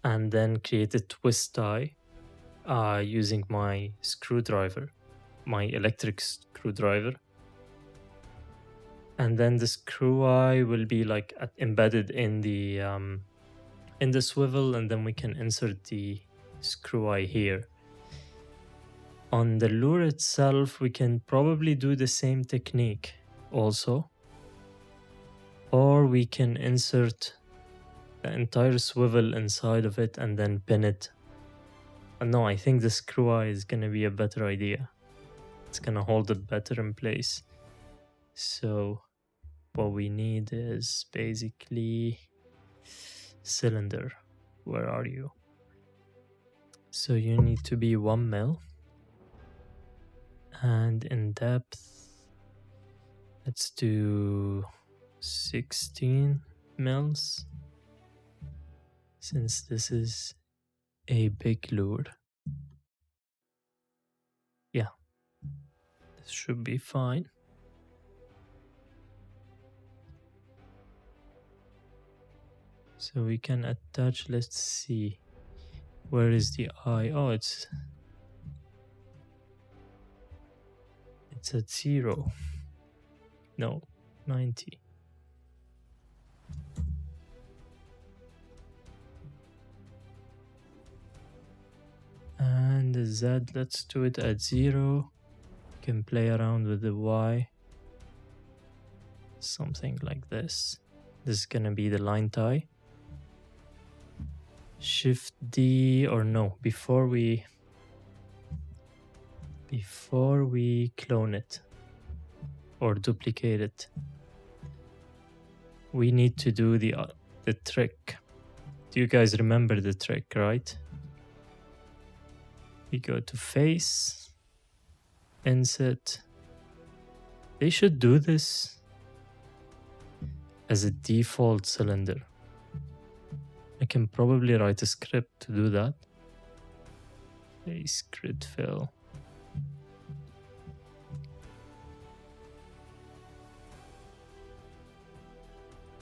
and then create a twist tie using my screwdriver, my electric screwdriver. And then the screw eye will be like embedded in the swivel, and then we can insert the screw eye here. On the lure itself, we can probably do the same technique also, or we can insert the entire swivel inside of it and then pin it. No, I think the screw eye is gonna be a better idea. It's gonna hold it better in place. So what we need is basically cylinder. Where are you? So you need to be 1 mil, and in depth, let's do 16 mils, since this is a big lure. Yeah, this should be fine. So we can attach, let's see, where is the eye? Oh, it's at 0. No, 90. And the Z, let's do it at 0. You can play around with the Y. Something like this. This is gonna be the line tie. Shift D, or no, before we clone it or duplicate it, we need to do the trick. Do you guys remember the trick, right? We go to face, insert. They should do this as a default cylinder. I can probably write a script to do that. Face grid fill.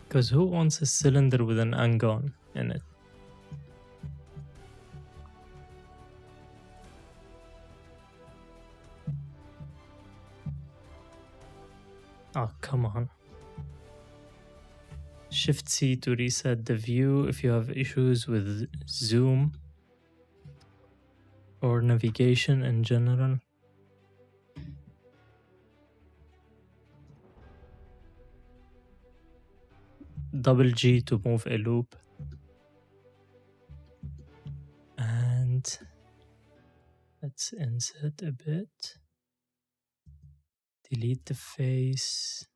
Because who wants a cylinder with an angon in it? Oh, come on. Shift C to reset the view if you have issues with zoom or navigation in general. Double G to move a loop. And let's insert a bit. Delete the face.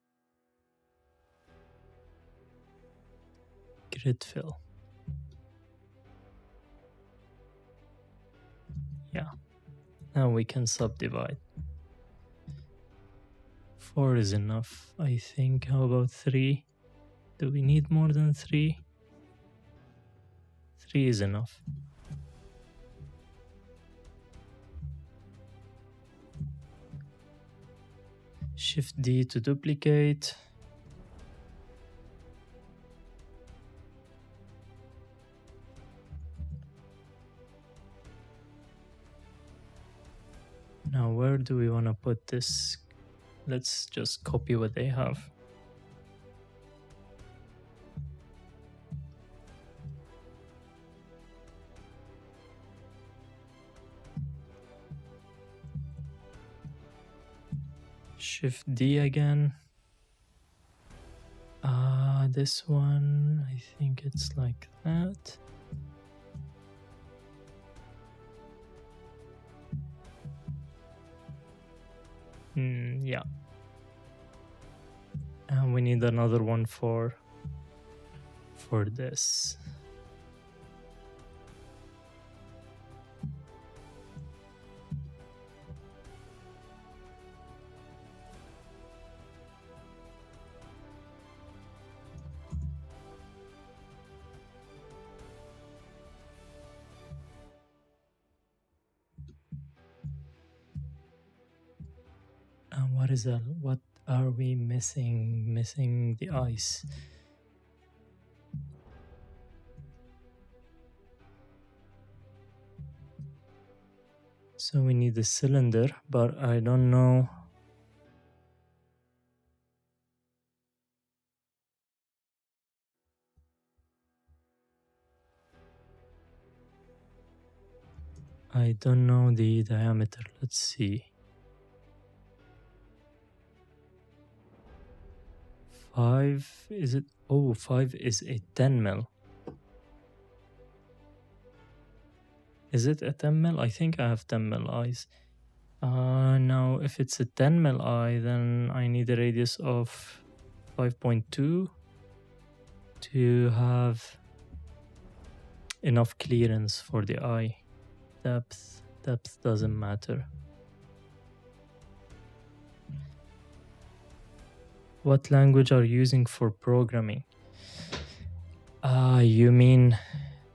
Grid fill. Yeah. Now we can subdivide. 4 is enough, I think. How about 3? Do we need more than 3? 3 is enough. Shift D to duplicate. Now where do we want to put this? Let's just copy what they have. Shift D again. This one, I think it's like that. Yeah. And we need another one for this. And what is that? What are we missing? Missing the ice. So we need the cylinder, but I don't know. I don't know the diameter. Let's see. 5, is it? Oh, 5 is a 10 mil. Is it a 10 mil? I think I have 10 mil eyes. Now if it's a 10 mil eye, then I need a radius of 5.2 to have enough clearance for the eye. Depth doesn't matter. What language are you using for programming? You mean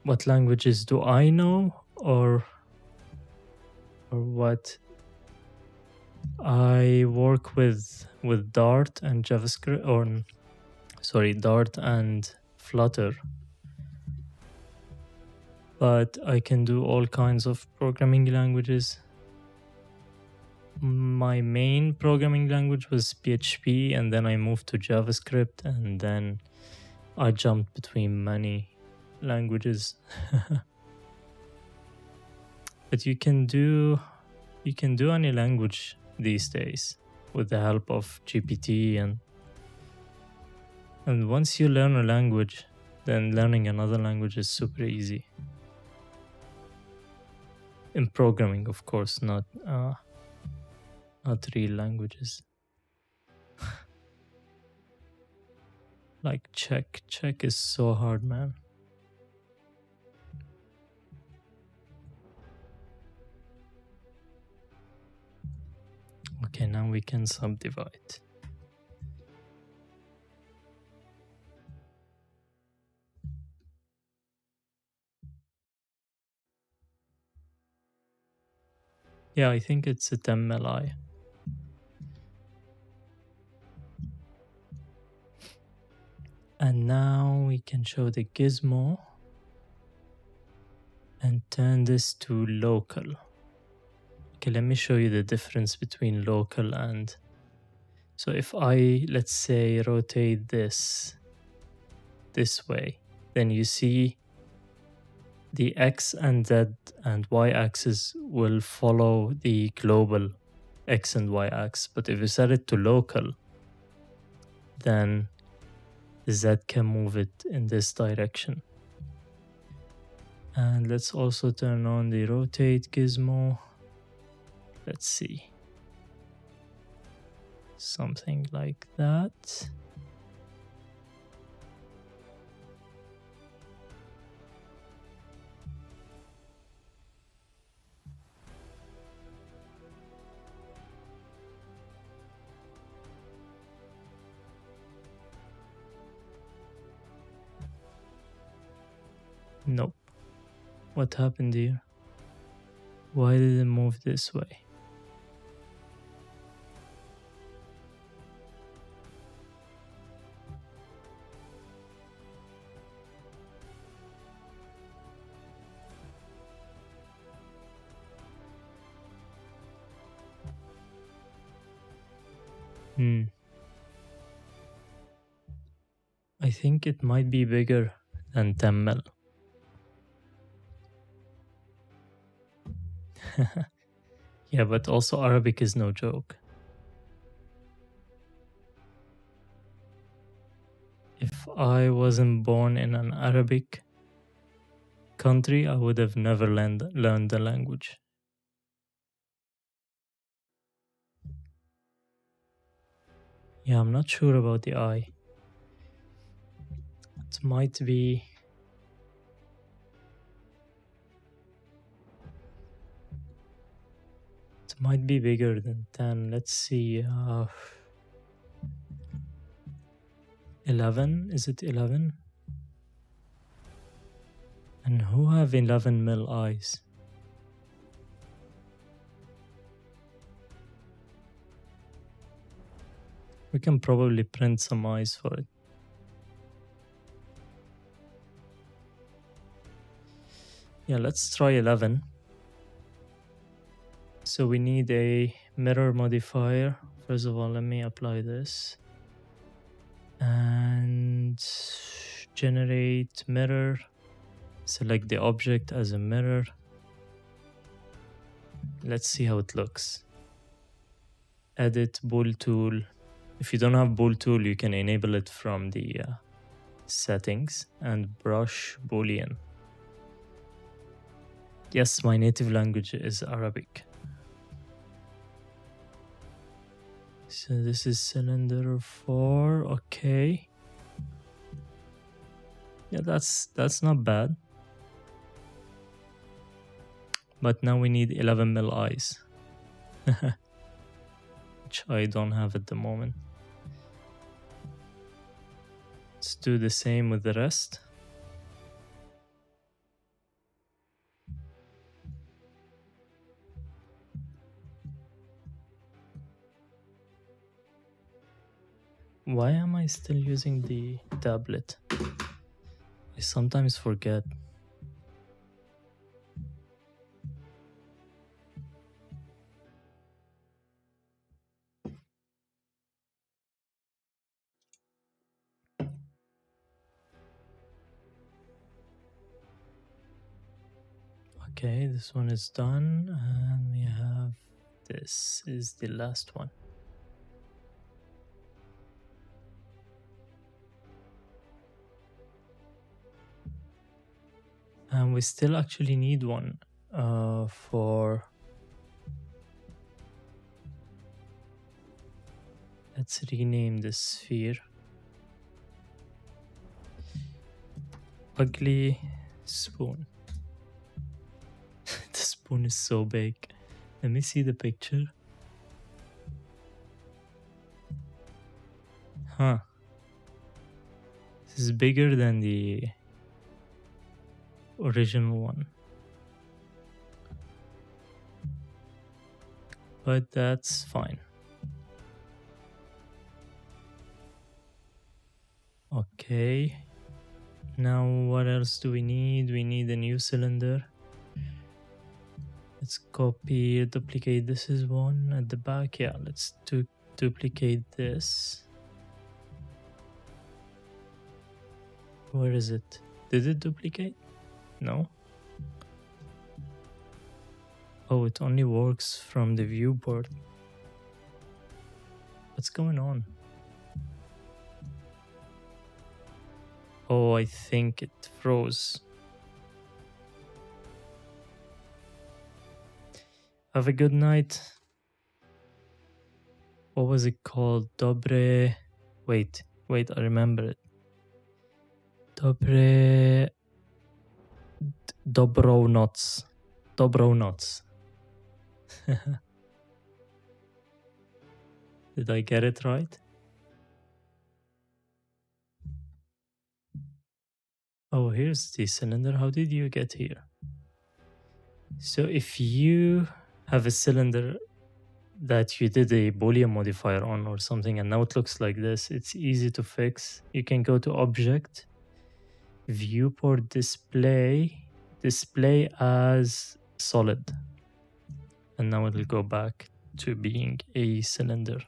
what languages do I know, or what? I work with Dart and JavaScript, or sorry, Dart and Flutter. But I can do all kinds of programming languages. My main programming language was PHP, and then I moved to JavaScript, and then I jumped between many languages. But you can do any language these days with the help of GPT, and once you learn a language, then learning another language is super easy. In programming, of course, not real languages. Like Czech is so hard, man. Okay, now we can subdivide. Yeah, I think it's a 10 mil eye. And now we can show the gizmo and turn this to local. Okay, let me show you the difference between local and... So if I, let's say, rotate this way, then you see the X and Z and Y axis will follow the global X and Y axis. But if you set it to local, then Z can move it in this direction. And let's also turn on the rotate gizmo. Let's see. Something like that. Nope. What happened here? Why did it move this way? I think it might be bigger than 10 mil. Yeah, but also Arabic is no joke. If I wasn't born in an Arabic country, I would have never learned the language. Yeah, I'm not sure about the eye. It might be... It might be bigger than 10. Let's see. 11? Is it 11? And who have 11 mil eyes? We can probably print some eyes for it. Yeah, let's try 11. So we need a mirror modifier. First of all, let me apply this. And generate mirror. Select the object as a mirror. Let's see how it looks. Edit bool tool. If you don't have bool tool, you can enable it from the settings, and brush boolean. Yes, my native language is Arabic. So this is cylinder 4. Okay. Yeah, that's not bad. But now we need 11 mil eyes, which I don't have at the moment. Let's do the same with the rest. Why am I still using the tablet? I sometimes forget. Okay, this one is done, and we have this is the last one. And we still actually need one for... Let's rename this sphere. Ugly spoon. The spoon is so big. Let me see the picture. Huh. This is bigger than the original one. But that's fine. Okay. Now what else do we need? We need a new cylinder. Let's copy, duplicate. This is one at the back. Yeah, let's duplicate this. Where is it? Did it duplicate? No. Oh, it only works from the viewport. What's going on? Oh, I think it froze. Have a good night. What was it called? Dobre... Wait, I remember it. Dobronoc. Did I get it right? Oh, here's the cylinder. How did you get here? So if you have a cylinder that you did a Boolean modifier on or something, and now it looks like this, it's easy to fix. You can go to Object, Viewport Display as solid. And now it'll go back to being a cylinder.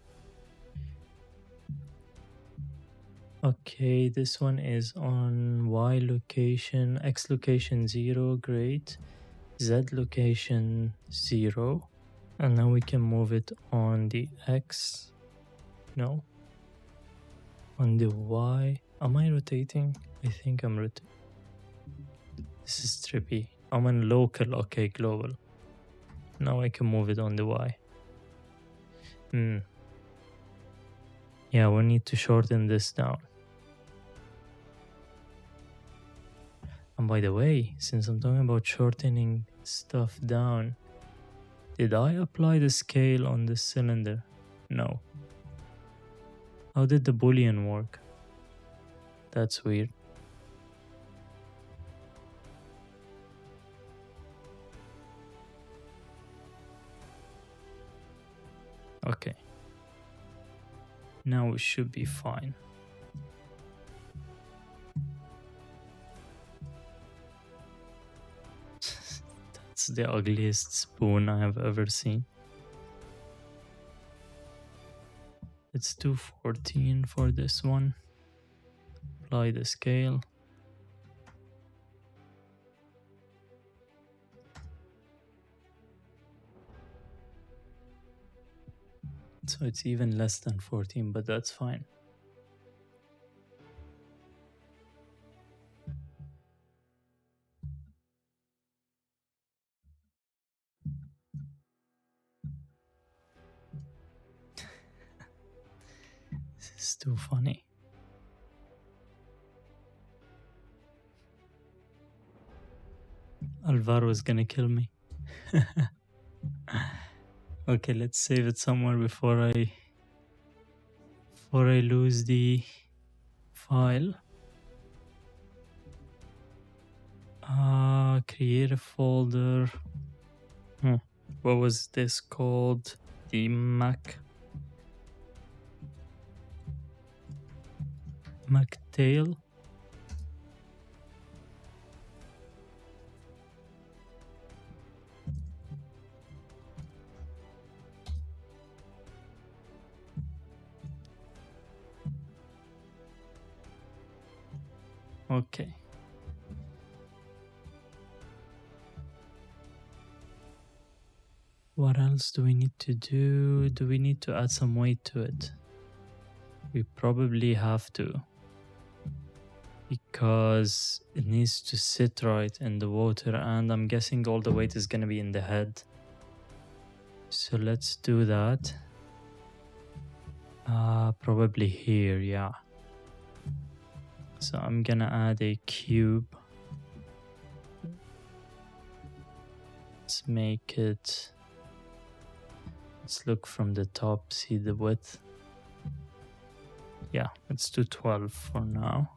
Okay, this one is on Y location, X location 0, great. Z location 0. And now we can move it on the X. No. On the Y. Am I rotating? I think I'm rotating. This is trippy. I'm on local, okay, global. Now I can move it on the Y. Yeah, we need to shorten this down. And by the way, since I'm talking about shortening stuff down, did I apply the scale on this cylinder? No. How did the boolean work? That's weird. Okay. Now we should be fine. That's the ugliest spoon I have ever seen. It's 214 for this one. Apply the scale. So it's even less than 14, but that's fine. This is too funny. Alvaro is gonna kill me. Okay, let's save it somewhere before I lose the file. Create a folder. What was this called? The MacTail. Okay. What else do we need to do? Do we need to add some weight to it? We probably have to, because it needs to sit right in the water, and I'm guessing all the weight is gonna be in the head. So let's do that. Probably here, yeah. So I'm gonna add a cube. Let's make it, let's look from the top, see the width. Yeah, let's do 12 for now.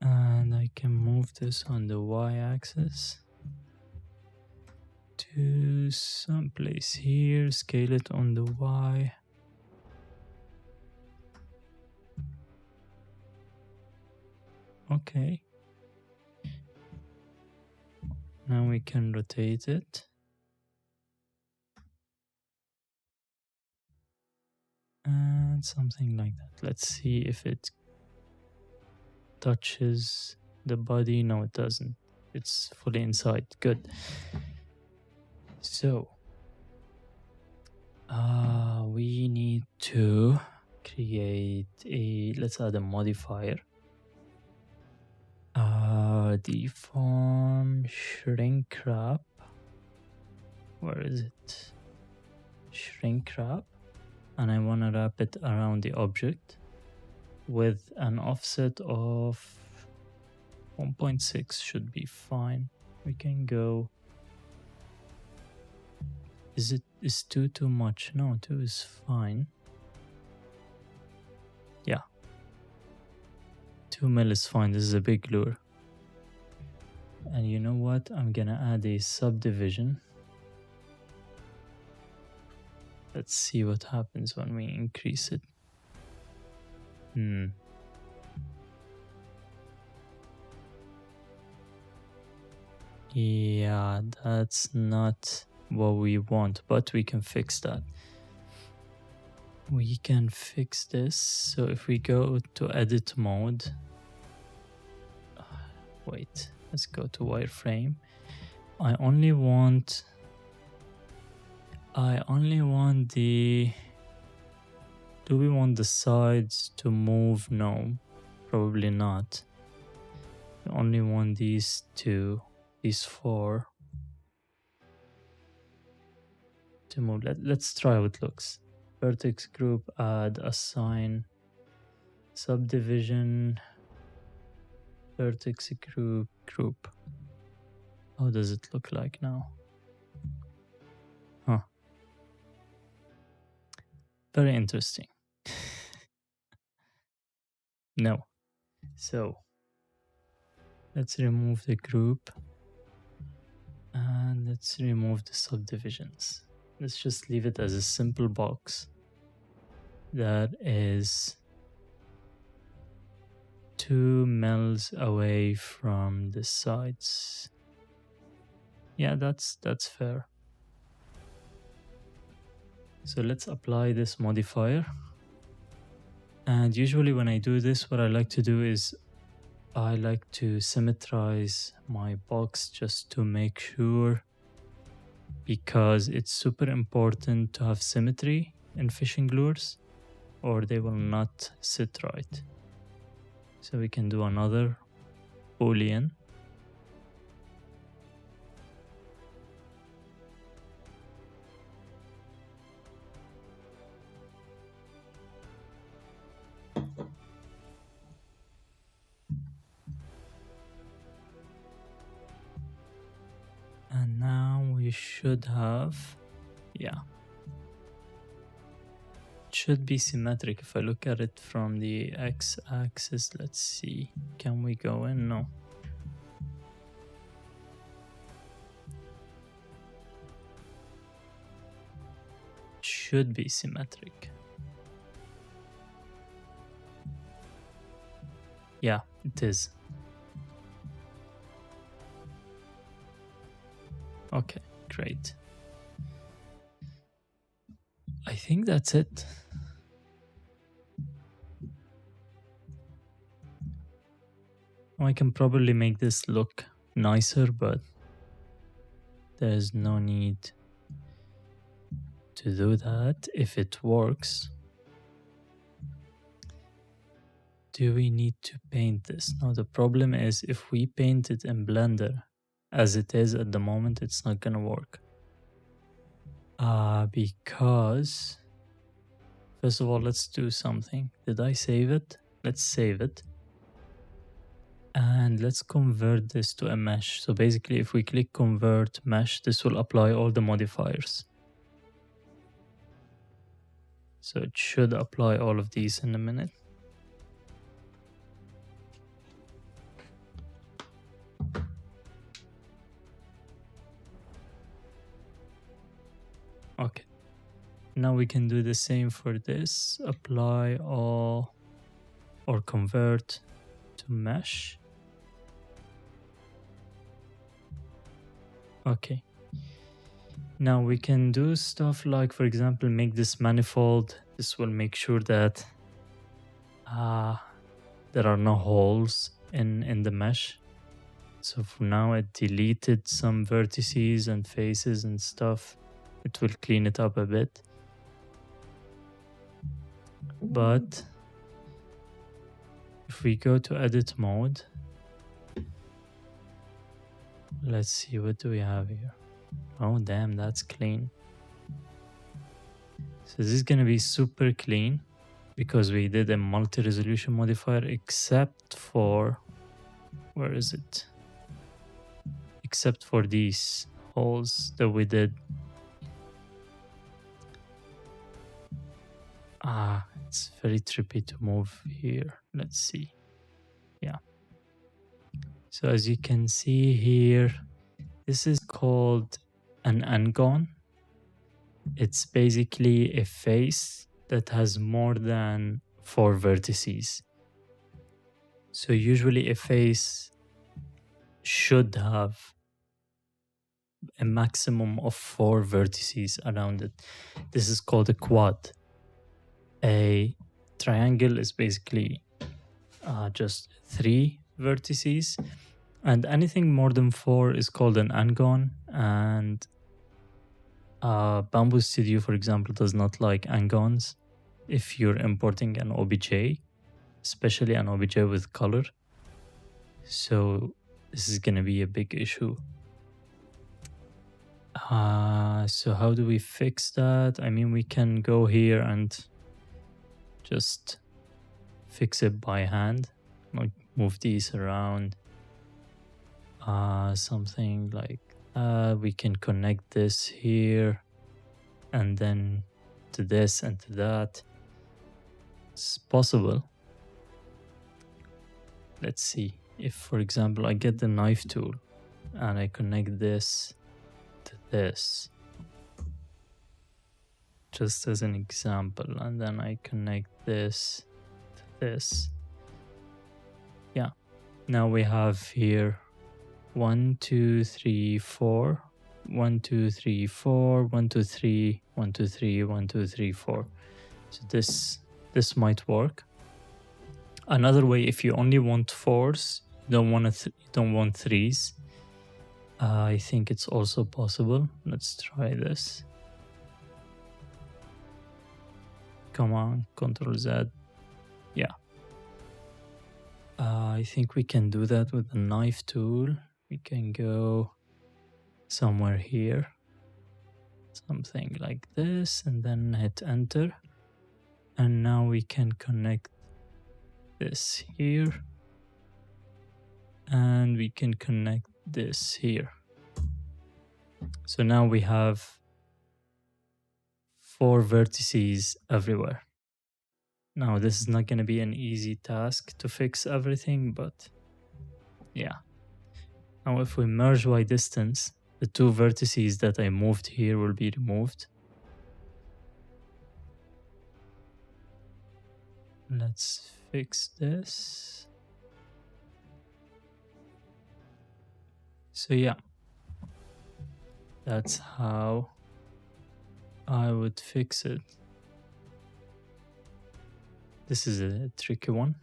And I can move this on the y-axis to some place here, scale it on the y. Okay. Now we can rotate it. And something like that. Let's see if it touches the body. No, it doesn't. It's fully inside. Good. So, we need to create a, let's add a modifier. Deform shrink wrap. Where is it? Shrink wrap. And I want to wrap it around the object with an offset of 1.6 should be fine. We can go. Is 2 too much? No, 2 is fine. Yeah. 2 mil is fine. This is a big lure. And you know what? I'm gonna add a subdivision. Let's see what happens when we increase it. Yeah, that's not what we want, but we can fix that. We can fix this. So if we go to edit mode, wait, let's go to wireframe. I only want the, do we want the sides to move? No, probably not. We only want these two, these four to move. Let's try how it looks. vertex group, add, assign, subdivision, vertex group. How does it look like now? Huh. Very interesting. No. So let's remove the group and let's remove the subdivisions. Let's just leave it as a simple box that is 2 mils away from the sides. Yeah, that's fair. So let's apply this modifier. And usually when I do this, what I like to do is I like to symmetrize my box just to make sure, because it's super important to have symmetry in fishing lures or they will not sit right. So we can do another boolean. And now we should have, yeah, it should be symmetric. If I look at it from the x-axis, let's see, can we go in? No. It should be symmetric. Yeah, it is. Okay, great. I think that's it. I can probably make this look nicer, but there's no need to do that if it works. Do we need to paint this? Now the problem is if we paint it in Blender as it is at the moment, it's not gonna work. Because first of all, let's do something. Did I save it? Let's save it. And let's convert this to a mesh. So basically if we click convert mesh, this will apply all the modifiers. So it should apply all of these in a minute. Okay. Now we can do the same for this. Apply all or convert to mesh. Okay. Now we can do stuff like, for example, make this manifold. This will make sure that there are no holes in the mesh. So for now it deleted some vertices and faces and stuff. It will clean it up a bit. But if we go to edit mode, let's see, what do we have here? Oh damn, that's clean. So this is gonna be super clean because we did a multi-resolution modifier, except for, where is it? Except for these holes that we did. It's very trippy to move here. Let's see. Yeah. So as you can see here, this is called an angon. It's basically a face that has more than 4 vertices. So usually a face should have a maximum of 4 vertices around it. This is called a quad. A triangle is basically just 3 vertices, and anything more than 4 is called an angon. And Bamboo Studio, for example, does not like angons if you're importing an OBJ, especially an OBJ with color. So this is going to be a big issue. So how do we fix that? I mean, we can go here and just fix it by hand, like move these around. Something like we can connect this here and then to this and to that. It's possible. Let's see if, for example, I get the knife tool and I connect this to this, just as an example, and then I connect this to this. Yeah, now we have here 1 2 3 4 1 2 3 4 1 2 3 1 2 3 1 2 3 4. So this might work. Another way, if you only want fours, you don't want threes, I think it's also possible. Let's try this. Come on, Control Z. Yeah. I think we can do that with the knife tool. We can go somewhere here, something like this, and then hit enter. And now we can connect this here, and we can connect this here. So now we have 4 vertices everywhere. Now this is not going to be an easy task to fix everything, but yeah. Now if we merge y distance, the 2 vertices that I moved here will be removed. Let's fix this. So yeah, that's how I would fix it. This is a tricky one.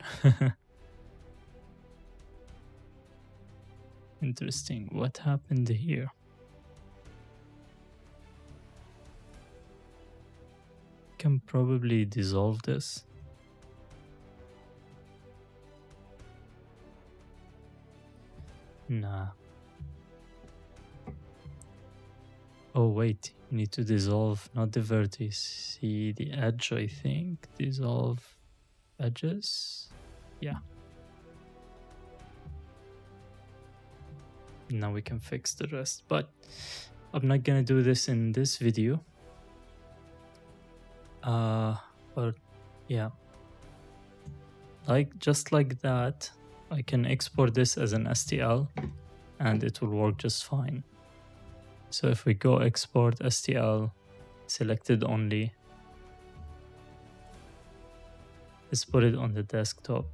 Interesting. What happened here? Can probably dissolve this. Nah. Oh wait, you need to dissolve not the vertex. See the edge, I think. Dissolve edges. Yeah. Now we can fix the rest, but I'm not gonna do this in this video. But yeah, just like that, I can export this as an STL and it will work just fine. So if we go export STL, selected only, let's put it on the desktop.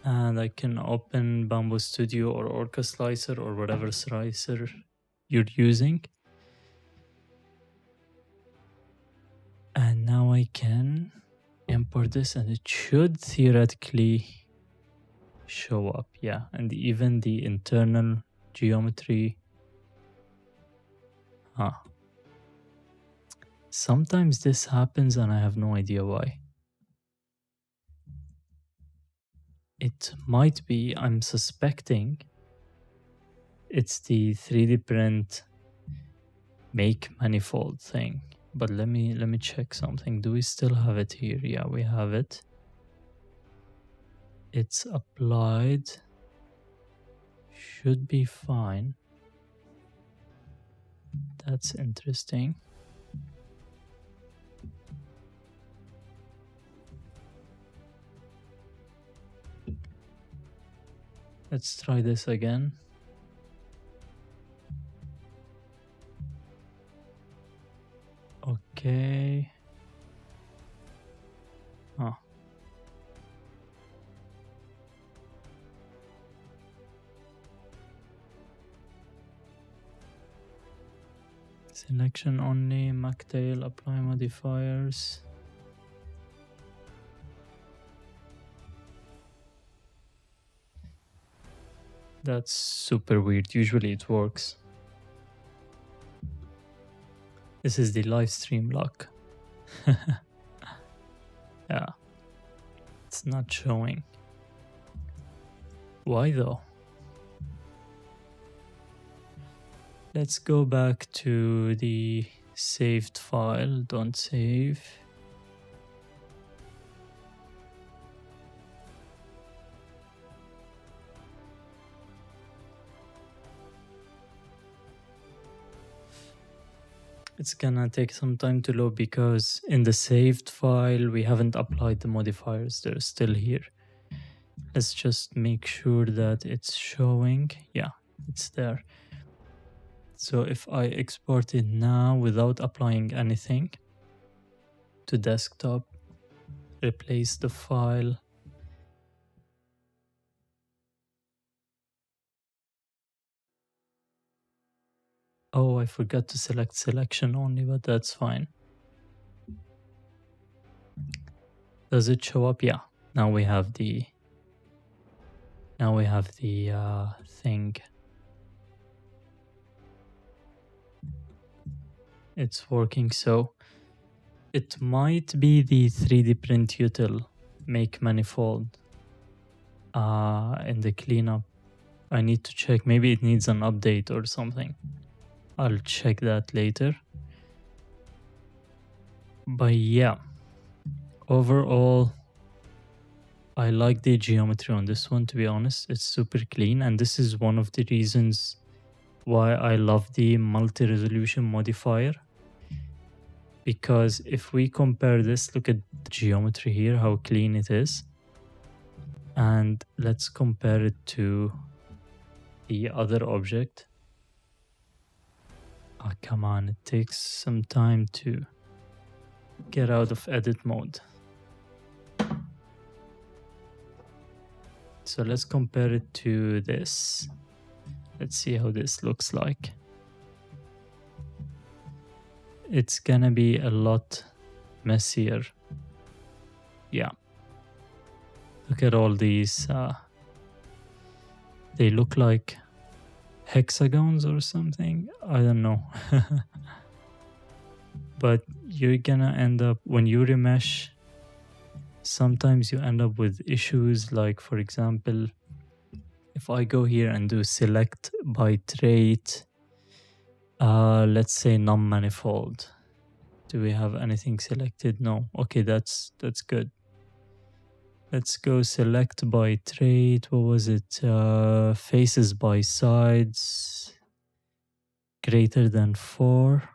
And I can open Bamboo Studio or Orca Slicer or whatever slicer you're using. And now I can import this and it should theoretically show up. Yeah, and even the internal geometry. Sometimes this happens and I have no idea why. It might be, I'm suspecting it's the 3D print make manifold thing. But let me check something. Do we still have it here? Yeah, we have it. It's applied. Should be fine. That's interesting. Let's try this again. Okay. Selection only, MacTail, apply modifiers. That's super weird. Usually it works. This is the live stream lock. Yeah. It's not showing. Why though? Let's go back to the saved file. Don't save. It's gonna take some time to load because in the saved file we haven't applied the modifiers. They're still here. Let's just make sure that it's showing. Yeah, it's there. So if I export it now without applying anything to desktop, replace the file. Oh, I forgot to select selection only, but that's fine. Does it show up? Yeah. Now we have the thing. It's working. So it might be the 3D print util make manifold in the cleanup. I need to check. Maybe it needs an update or something. I'll check that later. But yeah, overall, I like the geometry on this one, to be honest. It's super clean, and this is one of the reasons why I love the multi-resolution modifier. Because if we compare this, look at the geometry here, how clean it is. And let's compare it to the other object. Oh, come on, it takes some time to get out of edit mode. So let's compare it to this. Let's see how this looks like. It's gonna be a lot messier. Yeah. Look at all these. They look like hexagons or something. I don't know. But you're gonna end up, when you remesh, sometimes you end up with issues like, for example, if I go here and do select by trait, let's say non-manifold. Do we have anything selected? No. Okay, that's good. Let's go select by trait. What was it? Faces by sides greater than 4.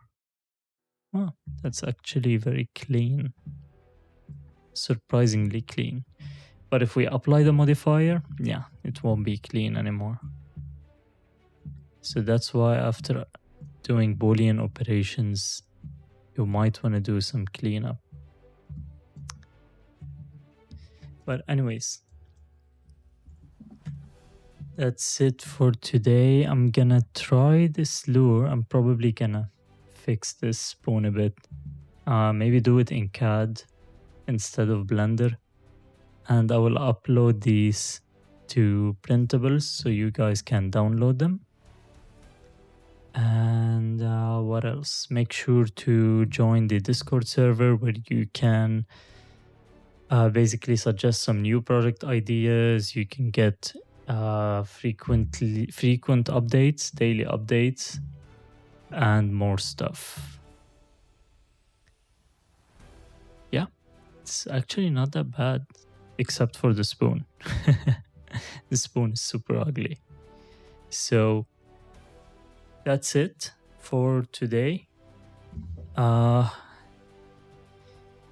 Oh, that's actually very clean. Surprisingly clean. But if we apply the modifier, yeah, it won't be clean anymore. So that's why after doing Boolean operations, you might want to do some cleanup. But anyways, that's it for today. I'm gonna try this lure. I'm probably gonna fix this spoon a bit. Maybe do it in CAD instead of Blender. And I will upload these to printables so you guys can download them. And what else? Make sure to join the Discord server where you can basically suggest some new project ideas. You can get frequent updates, daily updates, and more stuff. Yeah, it's actually not that bad, except for the spoon. The spoon is super ugly. So that's it for today.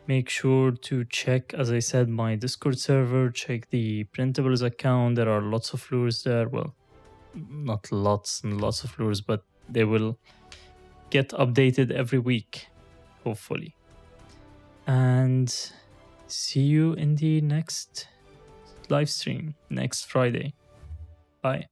Make sure to check, as I said, my Discord server, check the printables account. There are lots of lures there. Well, not lots and lots of lures, but they will get updated every week, hopefully. And see you in the next live stream next Friday. Bye.